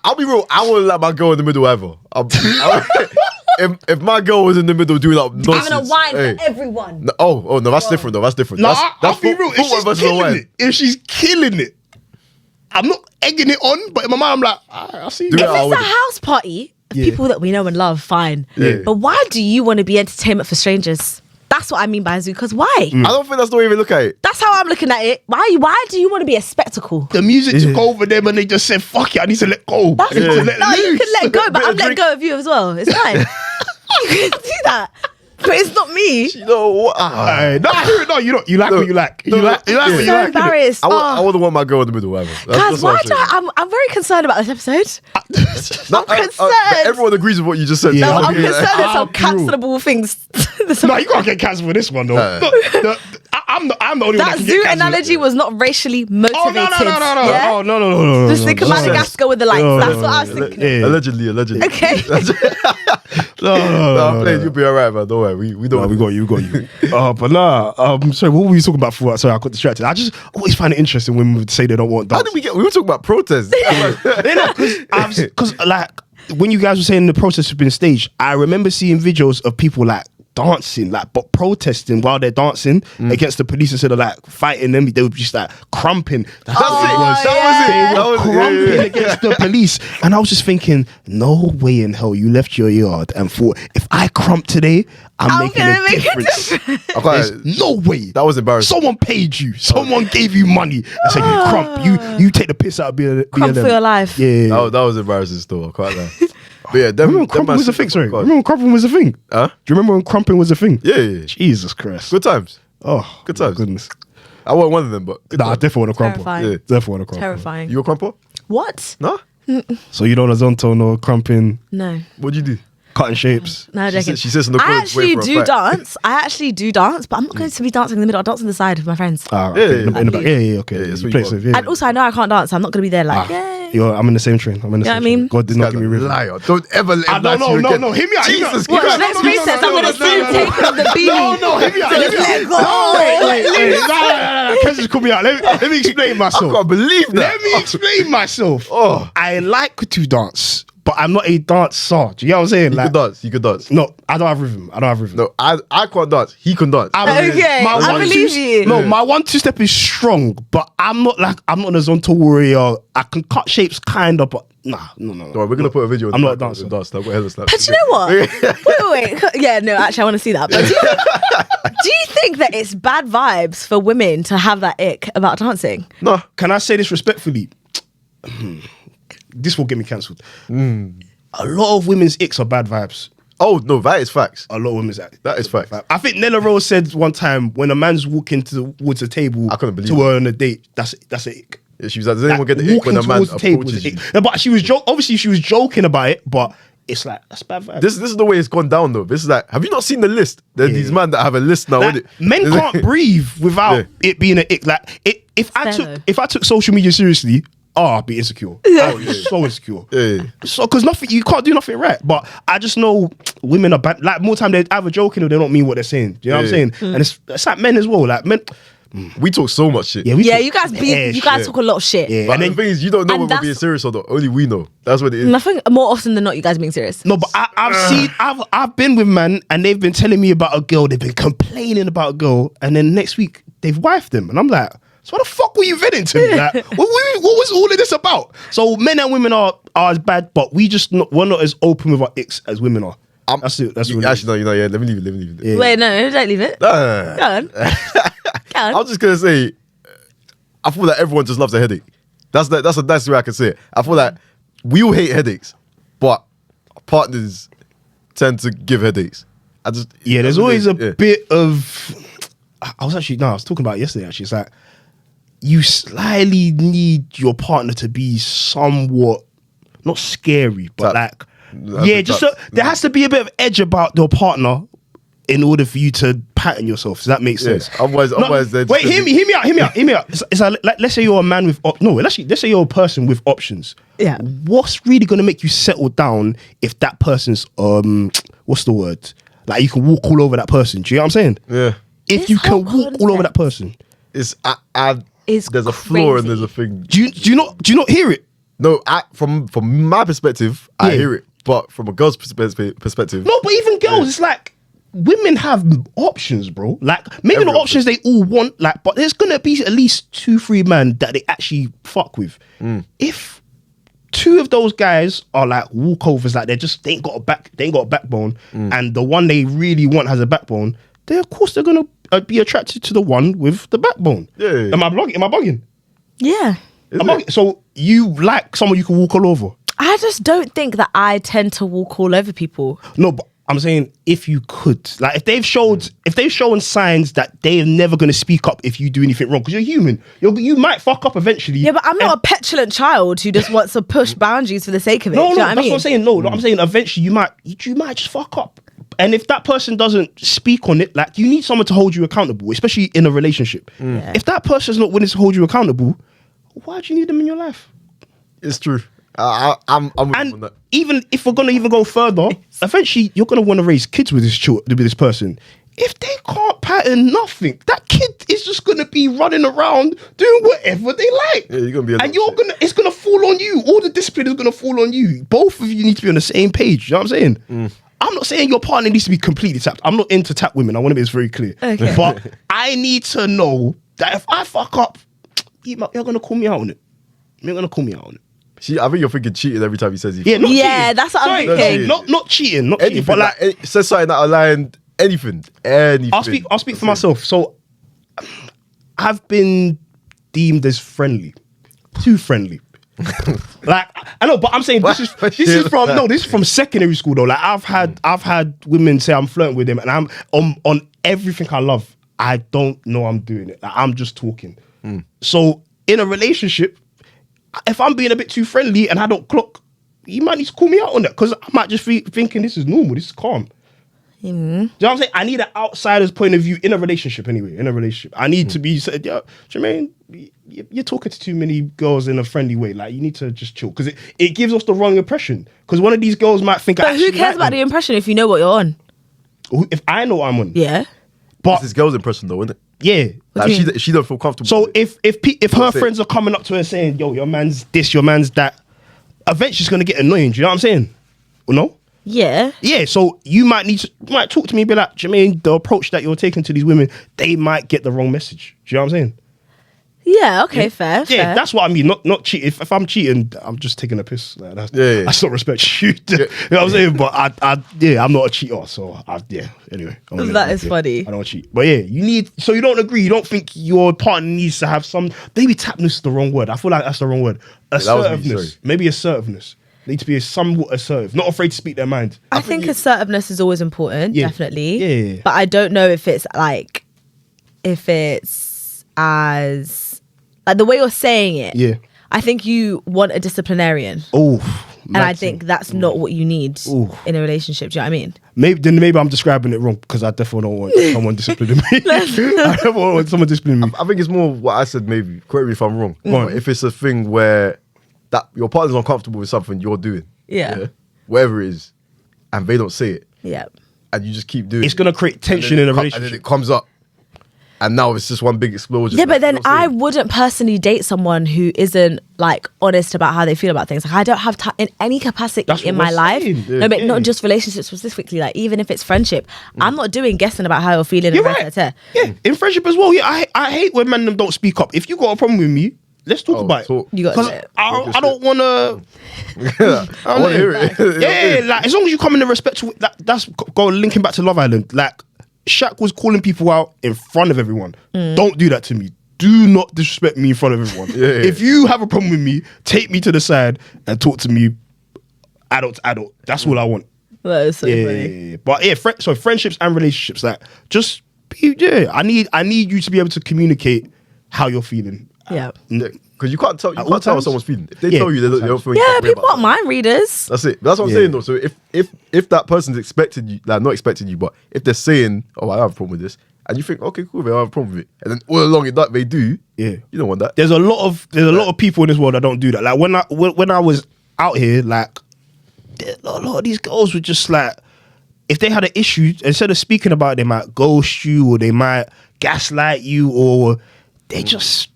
I'll be real. I wouldn't let my girl in the middle ever. If my girl was in the middle doing that nonsense, having a wine for everyone. No, that's different though. That's different. No, that's I'll be real. If she's killing it, I'm not egging it on. But in my mind, I'm like, I'll see. If it's a house party, people that we know and love, fine. Yeah. But why do you want to be entertainment for strangers? That's what I mean by zoo. Because why? I don't think that's the way we look at it. That's how I'm looking at it. Why do you want to be a spectacle? The music took over them and they just said, fuck it, I need to let go. That's I need to let loose. You can let go, but I'm letting go of you as well. It's fine. You can do that. But it's not me. You know what? No, you don't. You like what you like. You like what you I'm so like. embarrassed. I wouldn't want my girl in the middle ever. Guys, why do I'm very concerned about this episode. I'm concerned. But everyone agrees with what you just said. No, I'm concerned there's some cancelable things. No, you can't get cancelled for this one though. I'm the only one that can zoo get analogy was not racially motivated. Oh, no. Yeah? Oh, no. Just think of Madagascar with the lights. That's what I was thinking. Yeah. Allegedly. Okay. No. I'm playing. You'll be alright, man. Don't worry. We don't. We got you. But nah. Sorry, what were we talking about before? Sorry, I got distracted. I just always find it interesting when we say they don't want dance. How did we were talking about protests. Because like when you guys were saying the protest has been staged, I remember seeing videos of people like dancing, like but protesting while they're dancing against the police instead of like fighting them. They were just like crumping. That was it. Crumping against the police, and I was just thinking, no way in hell you left your yard and thought, if I crump today, I'm making a difference. There's no way. That was embarrassing. Someone paid you. Someone gave you money and said you crump. You take the piss out of crump for your life. Yeah. That was embarrassing still. I can't lie. But yeah, remember when crumping was a thing? Sorry, remember when crumping was a thing? Huh? Do you remember when crumping was a thing? Yeah. Jesus Christ. Good times. Oh, good times. Goodness. I wasn't one of them, but I definitely want to crumple. Terrifying. Yeah, definitely want to crumple. Terrifying. You a crumple? What? No. So you don't zonto no crumping, No. What'd you do? cutting shapes. No, joking. She sits in the I corner actually waiting for a do fight. dance. I actually do dance, but I'm not going to be dancing in the middle. I'll dance on the side with my friends. Ah, Yeah, okay. yeah, In the back. Yeah, okay. Yeah, You that's what play you safe, want. yeah. And also, I know I can't dance, so I'm not going to be there like, yay. I'm in the same train. I'm in the You know same what I mean? train. God did not give me rhythm. Liar. Don't ever let him lie to you No, again. hear me out. Jesus Watch, Christ. next recess, I'm going to soon take off the beanie. No, hear me out. Just let go. Wait. No. Precious, call me out. Let me explain I myself. can't believe that. Let me explain myself. Oh. I like to dance, but I'm not a dancer. Do you know what I'm saying? You could dance. No, I don't have rhythm. No, I can't dance. He can dance. Okay, I believe you. No, my 1-2 step is strong, but I'm not an horizontal warrior. I can cut shapes kind of, but no. We're gonna put a video. I'm not a dancer. Dance. I've got hella snaps. But you know what? wait. Yeah, no, actually, I want to see that. But do you think that it's bad vibes for women to have that ick about dancing? No. Can I say this respectfully? This will get me cancelled. A lot of women's icks are bad vibes. Oh no, that is facts. A lot of women's icks. That is facts. I think Nella Rose said one time when a man's walking towards a table I couldn't believe to her on a date, that's an ick. Yeah, she was like, does anyone get the ick when a man towards the table is approaches an you? ick. No, but she was obviously she was joking about it, but it's like that's bad vibes. This is the way it's gone down though. This is like, have you not seen the list? There's these men that have a list now. Like, With it. men can't breathe without it being an ick. Like if I took social media seriously, I'd be insecure. I'd be so insecure. Yeah. So because you can't do nothing right. But I just know women are bad. Like more time they're either joking or they don't mean what they're saying. Do you know what I'm saying? And it's like men as well. Like men. We talk so much shit. Yeah, you guys talk a lot of shit. Yeah. But And the then, thing is, you don't know and when we're being serious or not. Only we know. That's what it is. And I think more often than not, you guys are being serious. no, but I've been with men and they've been telling me about a girl. They've been complaining about a girl, and then next week they've wifed them, and I'm like, so what the fuck were you venting to me? Like, what was all of this about? So men and women are as bad, but we're not as open with our icks as women are. That's it. That's what Actually, no, let me leave it. Yeah. Wait, no, don't leave it. No. Go on. I'm just gonna say, I feel like everyone just loves a headache. That's the nice way I can say it. I feel like we all hate headaches, but partners tend to give headaches. There's always a bit of. I was talking about it yesterday. Actually, it's like you slightly need your partner to be somewhat not scary, but there has to be a bit of edge about your partner in order for you to pattern yourself. Does that make sense? Otherwise, wait, hear me out. It's like, let's say you're a man with let's say you're a person with options. Yeah. What's really gonna make you settle down if that person's what's the word? Like you can walk all over that person. Do you know what I'm saying? Yeah. If This you can whole walk all over that person, It's There's a flaw and there's a thing. do you not hear it? No, from my perspective, I Yeah. hear it. But from a girl's perspective, No, but even girls, it's like women have options, bro. Like maybe not options they all want, like, but there's gonna be at least 2-3 men that they actually fuck with. If 2 of those guys are like walkovers, like they ain't got a backbone, and the one they really want has a backbone, then of course they're gonna be attracted to the one with the backbone. Yeah. Am I bugging? Yeah. So you like someone you can walk all over? I just don't think that I tend to walk all over people. No, but I'm saying if you could, like if they've shown signs that they're never going to speak up if you do anything wrong, because you're human, you might fuck up eventually. Yeah, but I'm not a petulant child who just wants to push boundaries for the sake of it. No, Do you know what I that's mean? what I'm saying. No, I'm saying eventually you might just fuck up. And if that person doesn't speak on it, like you need someone to hold you accountable, especially in a relationship. Yeah. If that person's not willing to hold you accountable, why do you need them in your life? it's true. I'm with you on And that. even if we're gonna even go further, eventually you're gonna want to raise kids with this person. If they can't pattern, nothing. That kid is just gonna be running around doing whatever they like. Yeah, you're gonna be it's gonna fall on you. All the discipline is gonna fall on you. Both of you need to be on the same page. You know what I'm saying? I'm not saying your partner needs to be completely tapped. I'm not into tap women. I want to be very clear. Okay. But I need to know that if I fuck up, you're gonna call me out on it. You're gonna call me out on it. I think you're thinking cheating every time he says he. Yeah, not cheating. That's what I'm thinking. Not cheating. Not anything, cheating. But like, say something that aligned anything. I'll speak for myself. So I've been deemed as friendly, too friendly. Like I know, but I'm saying this is from secondary school though. Like I've had women say I'm flirting with them, and I'm on everything I love. I don't know I'm doing it. Like, I'm just talking. So in a relationship, if I'm being a bit too friendly and I don't clock, you might need to call me out on that because I might just be thinking this is normal, this is calm. Do you know what I'm saying? I need an outsider's point of view in a relationship anyway. In a relationship, I need to be said, yo, Jermaine, you're talking to too many girls in a friendly way. Like you need to just chill because it gives us the wrong impression. Because one of these girls might think. But who cares about the impression if you know what you're on? If I know what I'm on, yeah. But it's this girl's impression though, isn't it? Yeah. Like if she don't feel comfortable. So if her friends are coming up to her saying, yo, your man's this, your man's that, eventually it's gonna get annoying. Do you know what I'm saying? No? Yeah. Yeah, so you might talk to me and be like, Jermaine, the approach that you're taking to these women, they might get the wrong message. Do you know what I'm saying? Yeah, okay, fair. Yeah, that's what I mean. Not cheat. If I'm cheating, I'm just taking a piss. Like, that's not respect you. You know what I'm saying? But I'm not a cheater. So anyway. That is funny. I don't cheat. But yeah, so you don't agree. You don't think your partner needs to have some, maybe tapness is the wrong word. I feel like that's the wrong word. Assertiveness. Maybe assertiveness. They need to be somewhat assertive, not afraid to speak their mind. I think assertiveness is always important, definitely. Yeah. But I don't know if it's as the way you're saying it. Yeah. I think you want a disciplinarian. Oh. And I think that's not what you need in a relationship. Do you know what I mean? Maybe I'm describing it wrong because I definitely don't want someone disciplining me. I never want someone disciplining me. I think it's more what I said. Maybe correct me if I'm wrong. But if it's a thing where that your partner's uncomfortable with something you're doing, whatever it is, and they don't say it, and you just keep doing it's gonna create tension in a relationship. And then it comes up, and now it's just one big explosion. Yeah, but then I wouldn't personally date someone who isn't like honest about how they feel about things. Like I don't have in any capacity in my life. But not just relationships specifically. Like even if it's friendship, I'm not doing guessing about how you're feeling. You're right. Yeah, in friendship as well. Yeah, I hate when men don't speak up. If you got a problem with me, let's talk about it. You got to. I don't want to. I want to hear it. Yeah, like as long as you come in a respectful. That's go linking back to Love Island. Like Shaq was calling people out in front of everyone. Don't do that to me. Do not disrespect me in front of everyone. If you have a problem with me, take me to the side and talk to me adult to adult. That's all I want. That is so funny. But so friendships and relationships, like just I need you to be able to communicate how you're feeling. Yeah. Because you can't tell what someone's feeling. If they tell you they don't feel people aren't mind readers. That's it. That's what I'm saying though. So if that person's expected you, like not expecting you, but if they're saying, oh, I have a problem with this, and you think, okay, cool, they have a problem with it, and then all along that they do, you don't want that. There's a lot of people in this world that don't do that. Like when I was out here, like a lot of these girls were just like, if they had an issue, instead of speaking about it, they might ghost you or they might gaslight you or they just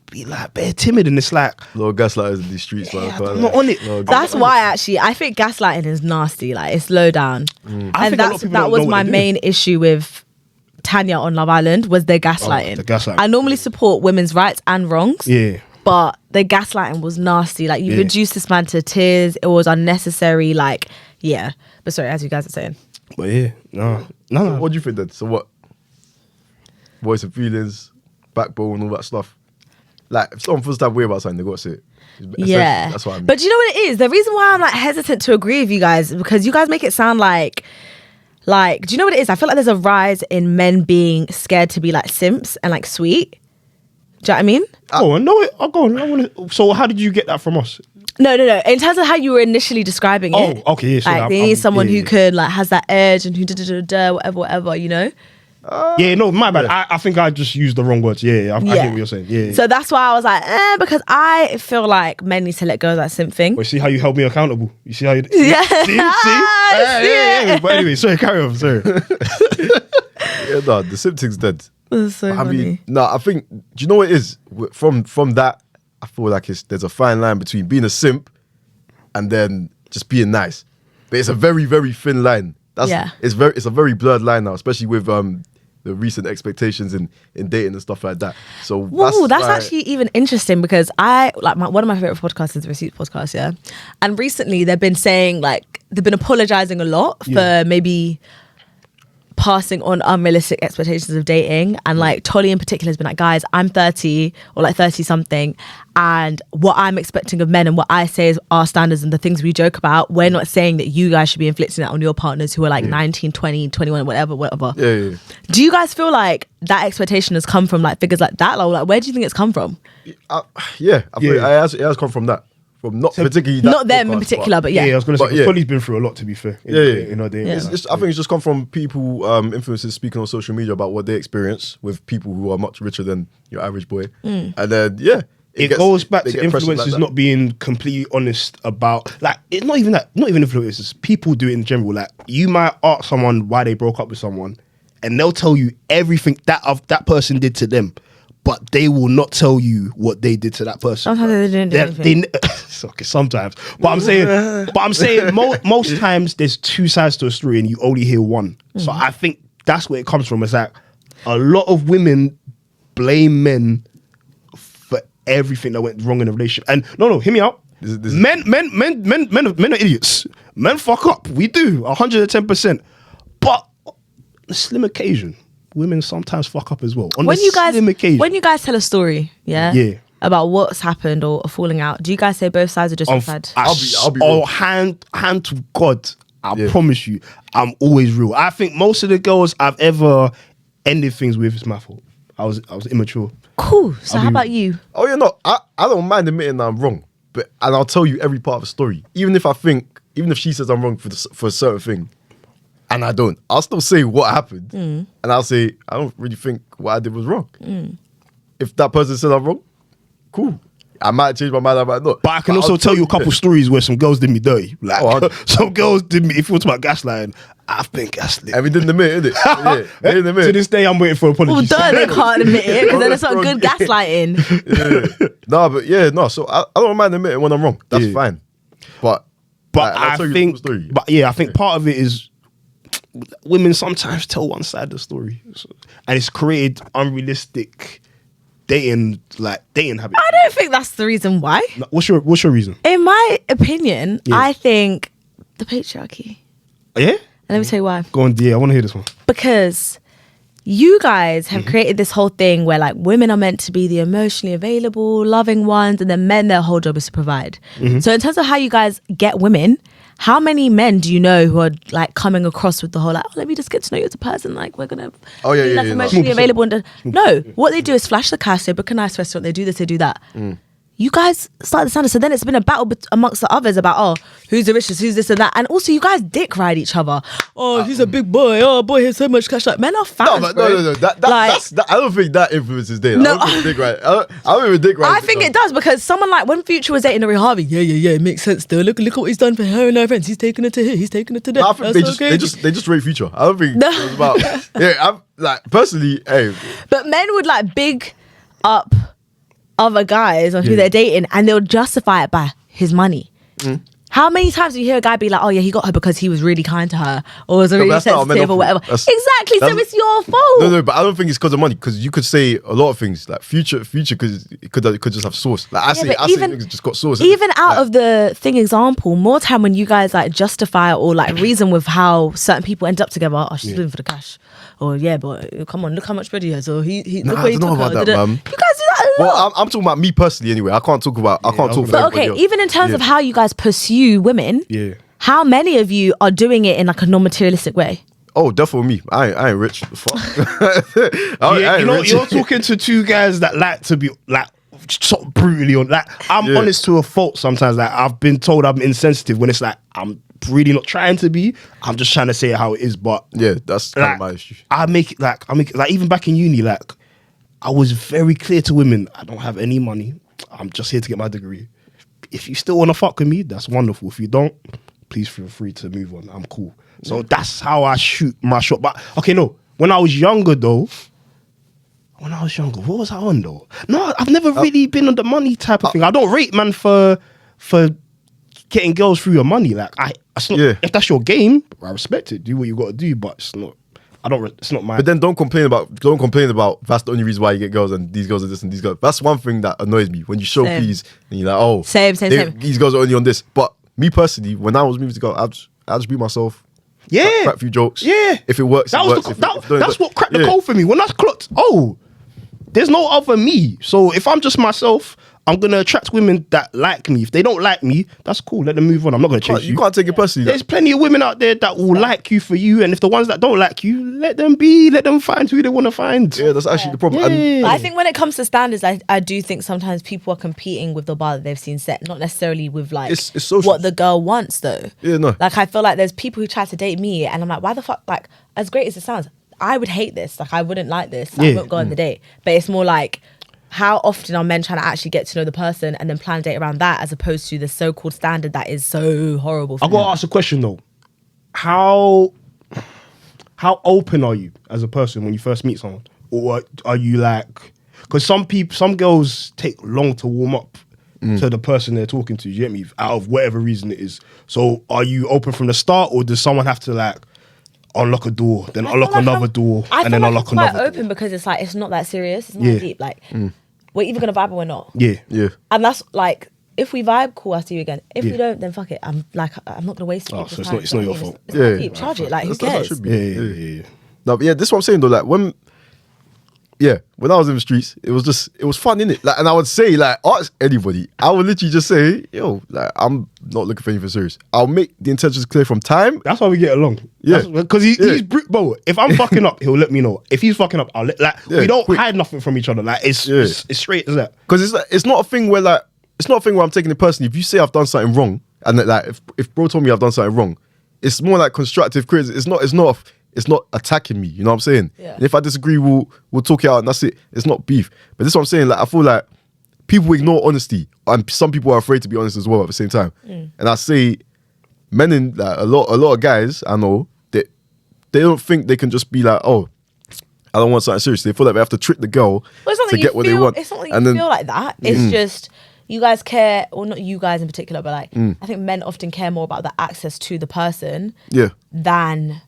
be like bare timid, and it's like a lot of gaslighters in these streets, man. I'm not on it. That's why actually I think gaslighting is nasty. Like it's low down, and that was my main issue with Tanya on Love Island was their gaslighting. The gaslighting. I normally support women's rights and wrongs. Yeah. But the gaslighting was nasty. Like you reduced this man to tears. It was unnecessary. Like But sorry, as you guys are saying. But no. So what do you think then? So what? Voice of feelings, backbone, all that stuff. Like if someone feels that way about something, they got to say it. Yeah, that's what I mean. But do you know what it is? The reason why I'm like hesitant to agree with you guys is because you guys make it sound like, do you know what it is? I feel like there's a rise in men being scared to be like simps and like sweet. Do you know what I mean? I'll go on. So how did you get that from us? No. In terms of how you were initially describing it. Oh, okay. Yeah, so like they need someone who could like has that edge and who whatever, you know? My bad. I think I just used the wrong words. I hear what you're saying. Yeah. So that's why I was like, because I feel like men need to let go of that simp thing. Well, see how you held me accountable. You see how you... Yeah. See? Yeah. But anyway, sorry, carry on. Sorry. Yeah, no, the simp thing's dead. That's so I funny. mean, no, I think, do you know what it is? From that, I feel like there's a fine line between being a simp and then just being nice. But it's a very, very thin line. It's a very blurred line now, especially with the recent expectations in dating and stuff like that. So that's actually even interesting because one of my favorite podcasts is the Receipts podcast, yeah. And recently they've been saying they've been apologizing a lot for maybe passing on unrealistic expectations of dating, and Tolly in particular has been like, guys, I'm 30 or 30 something, and what I'm expecting of men and what I say is our standards and the things we joke about, we're not saying that you guys should be inflicting that on your partners who are 19, 20, 21, whatever. Yeah. Do you guys feel like that expectation has come from figures like that? Where do you think it's come from? I think it has come from that. From particularly that not them podcast, in particular, but yeah. I was going to say, Tolly's been through a lot, to be fair. In our day. I think it's just come from people, influencers speaking on social media about what they experience with people who are much richer than your average boy. And then, it goes back to influencers not being completely honest about, it's not even influencers, people do it in general. You might ask someone why they broke up with someone, and they'll tell you everything that person did to them, but they will not tell you what they did to that person. Sometimes they didn't do anything. Okay, sometimes. But I'm saying most times there's two sides to a story and you only hear one. So I think that's where it comes from. It's a lot of women blame men for everything that went wrong in a relationship. And no, hear me out. Men are idiots. Men fuck up. We do 110%. But on a slim occasion, women sometimes fuck up as well. When you guys tell a story, about what's happened or a falling out, do you guys say both sides or just one side? I'll be real. hand to God, I promise you, I'm always real. I think most of the girls I've ever ended things with, it's my fault. I was immature. Cool. So how about you? Oh yeah, no, I don't mind admitting that I'm wrong, and I'll tell you every part of the story, even if she says I'm wrong for a certain thing. And I don't. I'll still say what happened. And I'll say, I don't really think what I did was wrong. If that person said I'm wrong, cool. I might change my mind, I might not. But I can also tell you a couple stories where some girls did me dirty. Some girls did me, if you want to talk about gaslighting, I've been gaslit. And we didn't admit it, innit? To this day, I'm waiting for apologies. Well, they can't admit it because then it's not good gaslighting. No, so I don't mind admitting when I'm wrong. That's fine. But I think part of it is women sometimes tell one side of the story, and it's created unrealistic dating habits. I don't think that's the reason why. What's your reason? In my opinion, I think the patriarchy. Yeah? And let me tell you why. Go on, I want to hear this one. Because you guys have created this whole thing where women are meant to be the emotionally available, loving ones, and then men, their whole job is to provide. So in terms of how you guys get women, how many men do you know who are coming across with the whole let me just get to know you as a person, we're gonna be emotionally available and no, what they do is flash the cash, they book a nice restaurant, they do this, they do that. You guys start the standard, so then it's been a battle amongst the others about who's the richest, who's this and that, and also you guys dick ride each other. He's a big boy. Oh boy, he has so much cash. Men are fans. No. That's I don't think that influences dating. No, I don't think dick ride. I don't even dick ride. I think it does, because someone when Future was dating Ori Harvey, it makes sense though. Look what he's done for her and her friends. He's taking it to here. He's taking it to there. I think they just rate Future. I don't think it's about. I'm personally, but men would big up other guys on who they're dating, and they'll justify it by his money. How many times do you hear a guy be he got her because he was really kind to her or was really sensitive or whatever? Exactly, so it's your fault. No, but I don't think it's because of money, because you could say a lot of things Future could just have sauce. I say niggas just got sauce. Even out of the thing example, more time when you guys guys or reason with how certain people end up together. She's living for the cash. Or but come on, look how much bread he has. Or he look where he took her. You guys do that a lot. Well, I'm talking about me personally anyway. I can't talk for everybody else. Even in terms of how you guys pursue women, how many of you are doing it in a non-materialistic way? Oh, definitely me. I ain't rich. Fuck. You're talking to two guys that like to be so brutally on. I'm honest to a fault sometimes. I've been told I'm insensitive when it's I'm really not trying to be. I'm just trying to say it how it is. But yeah, that's kind of my issue. I make it even back in uni, I was very clear to women. I don't have any money. I'm just here to get my degree. If you still want to fuck with me, that's wonderful. If you don't, please feel free to move on. I'm cool. So that's how I shoot my shot. But okay, no, when I was younger though, what was I on though? No, I've never really been on the money type of thing. I don't rate man for getting girls through your money. Like if that's your game, I respect it. Do what you got to do, but it's not. It's not my. But then don't complain about that's the only reason why you get girls and these girls are this and these girls. That's one thing that annoys me when you show these and you're like, oh, same. These girls are only on this. But me personally, when I was moving to girls, I just be myself. Yeah, crack a few jokes. Yeah, if it works, that it was works. That's what cracked the code for me when I clocked. Oh, there's no other me. So if I'm just myself, I'm gonna attract women that like me. If they don't like me, that's cool. Let them move on. I'm not gonna chase you. You can't take it personally. There's plenty of women out there that will like you for you, and if the ones that don't like you, let them be. Let them find who they want to find. Yeah, that's actually the problem. Yeah. But I think when it comes to standards, I do think sometimes people are competing with the bar that they've seen set, not necessarily with like it's social. what the girl wants though. Yeah, no. Like I feel like there's people who try to date me, and I'm like, why the fuck? Like as great as it sounds, I would hate this. Like I wouldn't like this. I won't go on the date. But it's more like, how often are men trying to actually get to know the person and then plan a date around that, as opposed to the so-called standard that is so horrible for I've got to ask a question though. How open are you as a person when you first meet someone? Or are you like, because some girls take long to warm up to the person they're talking to, you get me? Out of whatever reason it is. So are you open from the start, or does someone have to like unlock a door, then unlock another door, and then unlock another door? I feel open because it's like, it's not that serious. It's not that deep. Like, we're either going to vibe or we're not. Yeah. And that's like, if we vibe, cool, I'll see you again. If we don't, then fuck it. I'm not going to waste so people's time. it's not your fault. It's not deep. Charge it. Like, who cares? Yeah. No, but yeah, this is what I'm saying though. Like when I was in the streets, it was fun, innit? Like, and I would say, like, ask anybody. I would literally just say, yo, like, I'm not looking for anything serious. I'll make the intentions clear from time. That's why we get along. Yeah. Because he's bro, if I'm fucking up, he'll let me know. If he's fucking up, I'll we don't hide nothing from each other. Like, it's straight as that. Because it's not a thing where I'm taking it personally. If you say I've done something wrong, and that, like, if bro told me I've done something wrong, it's more like constructive criticism. It's not attacking me, you know what I'm saying? Yeah. And if I disagree, we'll talk it out and that's it. It's not beef. But this is what I'm saying. Like, I feel like people ignore honesty, and some people are afraid to be honest as well at the same time. And I say, men in like, a lot of guys I know, they don't think they can just be like, oh, I don't want something serious. They feel like they have to trick the girl to get what they want. It's not like you feel like that. It's just, you guys care, or not you guys in particular, but like, I think men often care more about the access to the person than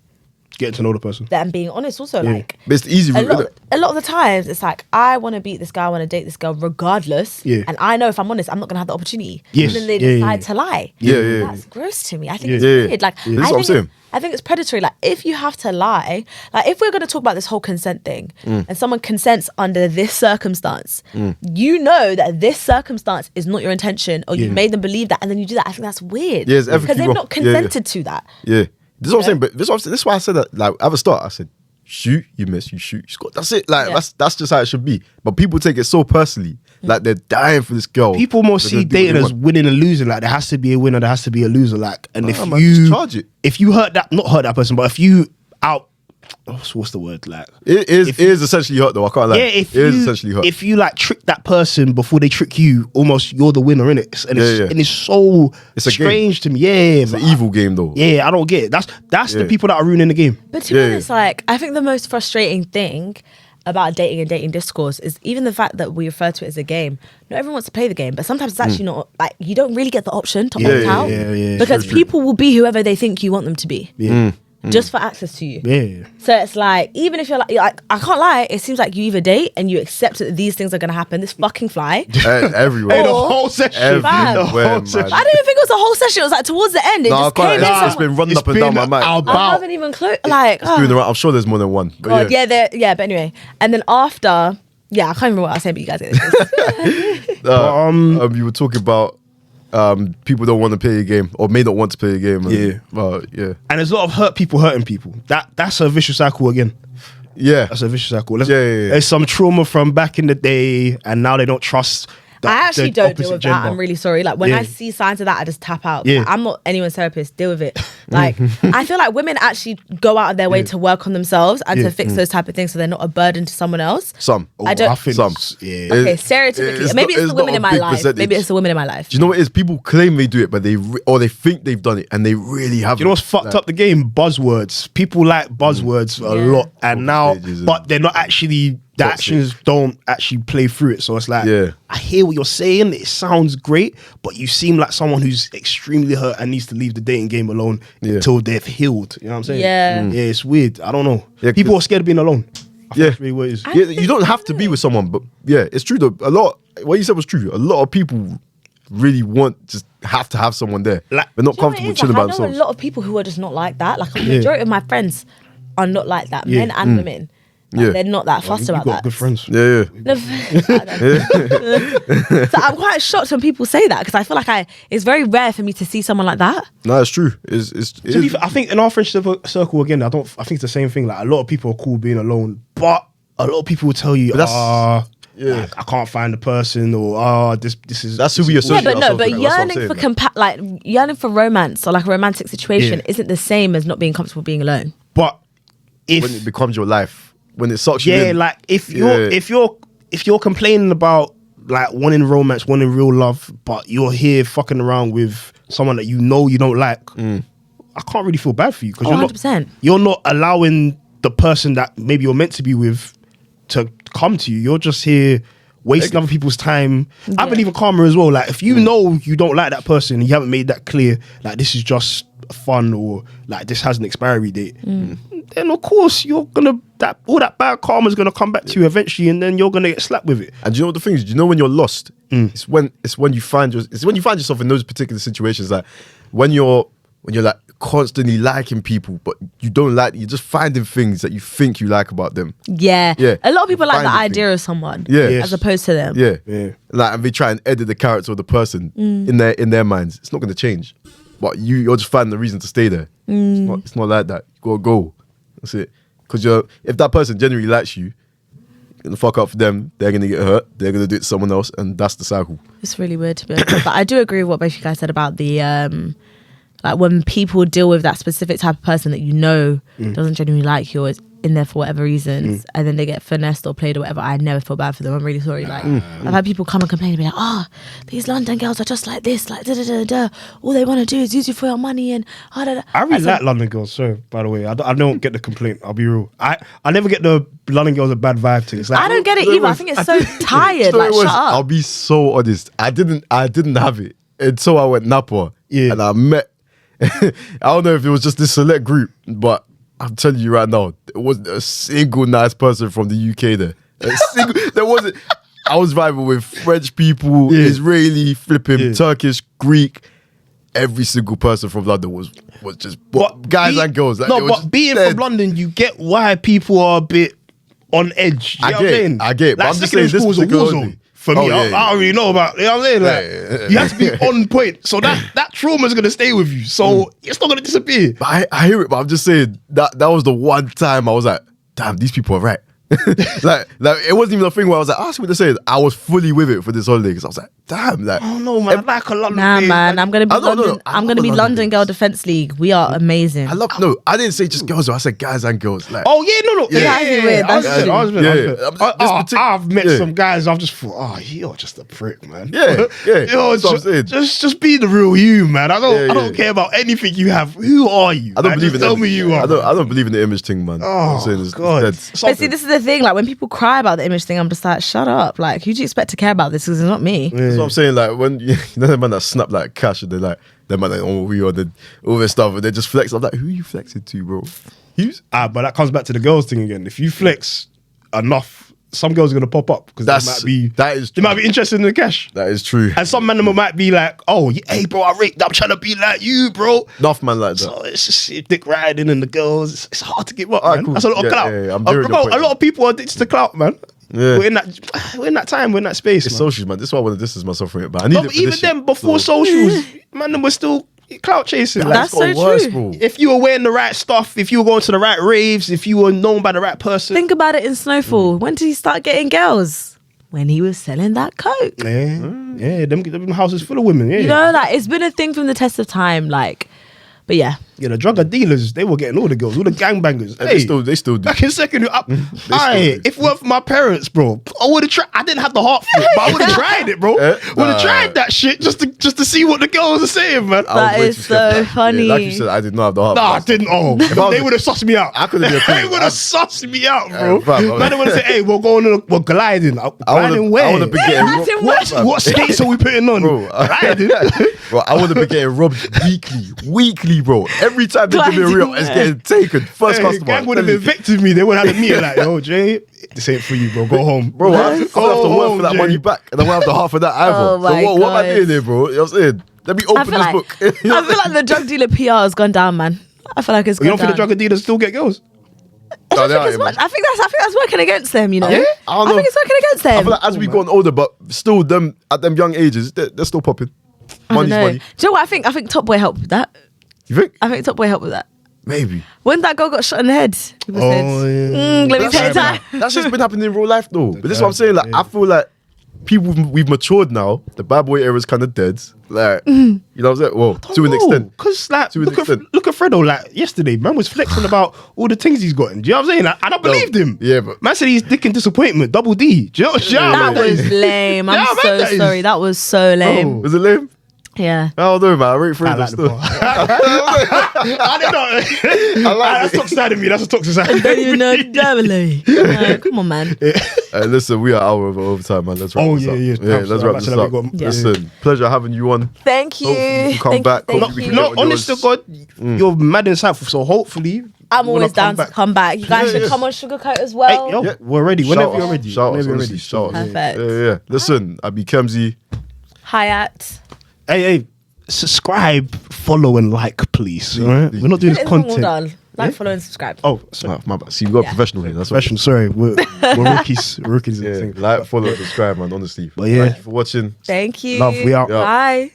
getting to know the person. Than being honest also. Like, but it's the easy route, a lot of the times it's like, I want to beat this guy, I want to date this girl regardless. And I know if I'm honest, I'm not going to have the opportunity. Yes. And then they decide to lie. That's gross to me. I think it's weird. Like, This is what I'm saying. I think it's predatory. Like, if you have to lie, like if we're going to talk about this whole consent thing and someone consents under this circumstance, you know that this circumstance is not your intention, or you've made them believe that, and then you do that. I think that's weird. Yeah, because they've not consented to that. Yeah. This is what I'm saying, but this is why I said that, like, at the start, I said, shoot, you miss, you shoot, you score. That's it. Like, that's just how it should be. But people take it so personally. Like, they're dying for this girl. People more see dating as winning and losing. Like, there has to be a winner, there has to be a loser. Like, and if man, you just charge it. If you not hurt that person, but if you what's the word? Like, it is essentially hurt though. I can't lie. Yeah, it is essentially hurt. If you like trick that person before they trick you, almost you're the winner, innit? And it's so strange to me. Yeah, it's an evil game though. Yeah, I don't get it. That's the people that are ruining the game. But to be honest, like, I think the most frustrating thing about dating and dating discourse is even the fact that we refer to it as a game. Not everyone wants to play the game, but sometimes it's actually not, like, you don't really get the option to opt out because people will be whoever they think you want them to be. Just for access to you. Yeah. So it's like, even if you're like, I can't lie, it seems like you either date and you accept that these things are going to happen, this fucking fly. Everywhere. The whole session. Everywhere, The whole session. I didn't even think it was a whole session. It was like towards the end. It just came in. It's been running up and down my mind. I haven't even like. I'm sure there's more than one. But God, but anyway. And then after, I can't remember what I was saying, but you guys get it. You were talking about people don't want to play a game or may not want to play a game. And there's a lot of hurt people hurting people. That's a vicious cycle again. Yeah. That's a vicious cycle. There's some trauma from back in the day, and now they don't trust I actually the don't deal opposite with gender. that. I'm really sorry. Like when Yeah. I see signs of that, I just tap out. Yeah. Like, I'm not anyone's therapist. Deal with it. Like I feel like women actually go out of their way to work on themselves and to fix those type of things, so they're not a burden to someone else. Some. Oh, I don't- think Some. yeah. Okay, It's stereotypically, not- maybe it's it's the women not in a my big life. percentage. Maybe it's the women in my life. Do you know what it is? People claim they do it, but or they think they've done it, and they really haven't. You know what's fucked up the game? Buzzwords. People like buzzwords a Yeah. lot, and now, pages and- but they're not actually. The Toxic. actions don't actually play through it. So it's like, Yeah. I hear what you're saying. It sounds great, but you seem like someone who's extremely hurt and needs to leave the dating game alone until they've healed. You know what I'm saying? Yeah. Yeah, it's weird. I don't know. Yeah, People 'cause- are scared of being alone. I think Yeah. that's really what it is. I Yeah, think- you don't have to be with someone, but yeah, it's true though. What you said was true. A lot of people really just have to have someone there. Like- They're not Do you know what comfortable it is? chilling Like, by I know themselves. a lot of people who are just not like that. Like a majority of my friends are not like that, men and women. Like, Yeah. they're not that fussed You about got that. good friends. Yeah, So I'm quite shocked when people say that, because I feel like it's very rare for me to see someone like that. no, it's true. It To be is- fair, I think in our friendship circle again, I think it's the same thing. Like a lot of people are cool being alone, but a lot of people will tell you, But that's- yeah. like, I can't find the person, or this is That's who we this is associate Yeah, but no, ourselves but with, that's what I'm yearning saying, for like. yearning for romance or like a romantic situation Yeah. isn't the same as not being comfortable being alone. But if when it becomes your life, when it sucks you yeah, in. like if Yeah. you're complaining about like wanting romance, wanting real love, but you're here fucking around with someone that you know you don't like, I can't really feel bad for you because Oh, you're not 100%. you're not allowing the person that maybe you're meant to be with to come to you. You're just here wasting other people's time. I Yeah. believe in karma as well. Like if you know you don't like that person and you haven't made that clear, like this is just fun or like this has an expiry date, then of course you're gonna all that bad karma is gonna come back to you eventually, and then you're gonna get slapped with it. And do you know what the thing is? Do you know when you're lost? It's when you find yourself in those particular situations. Like when you're like constantly liking people, but you don't like. You're just finding things that you think you like about them. Yeah. Yeah. A lot of people like the Finding idea of someone Yeah. Yes. as opposed to them. Yeah, Yeah. Like, and they try and edit the character of the person in their minds. It's not going to change, but you're just finding the reason to stay there. It's not like that. You gotta go. That's it. Because if that person genuinely likes you, you're gonna fuck up for them. They're gonna get hurt. They're gonna do it to someone else, and that's the cycle. It's really weird to be honest. But I do agree with what both you guys said about the like when people deal with that specific type of person that you know doesn't genuinely like you or is in there for whatever reasons, and then they get finessed or played or whatever. I never feel bad for them. I'm really sorry. Like I've had people come and complain and be like, "Oh, these London girls are just like this, like da da da da. All they want to do is use you for your money." And da, da. I really That's like London girls. So by the way, I don't get the complaint. I'll be real. I never get the London girls a bad vibe thing. It's like I don't get it either. I think it's so tired. So Like, it was- shut up. I'll be so honest. I didn't have it until I went Napa. Yeah. And I met. I don't know if it was just this select group, but I'm telling you right now, there wasn't a single nice person from the UK there. There wasn't. I was vibing with French people, Israeli, flipping Turkish, Greek. Every single person from London was just guys and girls. Like, no, they were but just being dead. from London, you get why people are a bit on edge. You I know what I'm get it, saying? I get it, but Like I'm just secondary saying this school was a particular war zone only. for me. Oh, yeah, I don't really know about. You know what I'm saying? Like Yeah. you have to be on point. So that trauma is gonna stay with you. So it's not gonna disappear. But I hear it, but I'm just saying that was the one time I was like, damn, these people are right. like it wasn't even a thing where I was like, ask me to say it. I was fully with it for this holiday because I was like, damn, like I don't know, man. I like a London. Nah, babe. man, I'm gonna be I don't know. London. I I'm love gonna be the London London Girl babes. Defense League. We are amazing. I didn't say just girls, though. I said guys and girls. Like, Oh yeah, no. Yeah. That's true. I've met Yeah. some guys. I've just thought, oh, you're just a prick, man. Yeah, yeah, You're that's what I'm saying. just be the real you, man. I Yeah, don't yeah. care about anything you have. Who are you? I don't man? believe Just in tell that. me you are. I don't believe in the image thing, man. Oh, I'm saying it's God. dead. But see, this is the thing. Like when people cry about the image thing, I'm just like, shut up. Like, who do you expect to care about this? Because it's not me. That's what I'm saying. Like when you know the man that snap like cash and they're like, the man that we on the all this stuff and they just flex. I'm like, who are you flexing to, bro? Who's? But that comes back to the girls thing again. If you flex enough, some girls are gonna pop up because That is they might be interested in the cash. That is true. And some men might be like, oh, hey, bro, I'm trying to be like you, bro. Enough man like that. So it's just dick riding and the girls. It's hard to give up, Alright, man. cool. That's a lot of Yeah, clout. yeah, I'm hearing your Bro, point, a lot of people are addicted to clout, man. Yeah. We're in that time, we're in that space, It's man. socials, man. This is why I want to distance myself from it. But I need No, it but for even this then, shit. before So- socials, man, them were still clout chasing. Like, That's so got worse, true. bro. if you were wearing the right stuff, if you were going to the right raves, if you were known by the right person. Think about it in Snowfall. When did he start getting girls? when he was selling that coke. Yeah, them houses full of women. Yeah, You know, like it's been a thing from the test of time. Like, but yeah. Yeah, the drug dealers, they were getting all the girls, all the gangbangers. They still do. Back in secondary, if it weren't for my parents, bro, I would have tried. I didn't have the heart for it, but I would have tried it, bro. Would have tried that shit just to see what the girls are saying, man. That is so funny. Yeah, like you said, I did not have the heart. Nah, I didn't. Oh, they would have sussed me out. I could have been. They would have sussed me out, bro. Bro, Man, they would have said, "Hey, we're gliding. Gliding where? I would have been getting What skates are we putting on? Bro, Gliding." bro, I would have been getting robbed weekly, bro. Every time they give me a reel, it's getting taken. First customer. Gang would have evicted me. They would have had a meeting like, "Yo, Jay, this ain't for you, bro. Go home, Bro, I have to work for that money back, and I won't have the half of that either. Oh my so what am I God. doing here, bro? You know what I'm saying? Let me open this book. I feel like the drug dealer PR has gone down, man. I feel like it's gone You don't think the down. drug dealers still get girls? No, they I think are, that's working against them, you know. Yeah? I think it's working against them. I feel like as we gotten older, but still them at them young ages, they're still popping. I don't Money's know. money. Do you know what I think? I think Top Boy helped with that. You think? I think Top Boy helped with that. Maybe. When that girl got shot in the head, people said, let me tell you time. That's just been happening in real life though. But this is what I'm saying. Like I feel like we've matured now. The bad boy era is kind of dead. Like you know what I'm saying? Well, to an extent. Because like To an extent. look at Fredo, like yesterday, man was flexing about all the things he's gotten. Do you know what I'm saying? Like, and I believed him. Yeah, but Man said he's dick and disappointment, double D. Do you know what That was lame. I'm Yeah, man, so that is- sorry. That was so lame. was it lame? Yeah. I don't know, man. I rate I Fredo like the still. bar. I don't know. That's the toxic side of me. That's the toxic side. Don't you know doubly? Come on, man. Hey, listen, we are out of overtime, man. Let's wrap Oh, this yeah, up. yeah. Let's wrap this up. Yeah. Listen, pleasure having you on. Thank you. Hopefully you come back. Thank Hopefully we you. can No, get on honest to yours. God, you're mad insightful. So hopefully, I'm you always wanna down to come back. You guys Yeah, should yeah. come on Sugarcoat as Hey, well. yo, Yeah. we're ready. Whenever you're ready. Shout Whenever outs, you're honestly. ready. Shout outs. Perfect. Yeah. Listen, I be Kemsy. Hayat. Hey, subscribe, follow, and like, please. All right? We're not doing this It's all content. done. Like, follow, and subscribe. Oh, sorry. Oh, my bad. See, we got a Yeah. professional here. That's Professional, sorry. We're rookies. Rookies. Yeah, like, follow, subscribe, man. Honestly. But yeah. Thank you for watching. Thank you. Love, we out. Bye.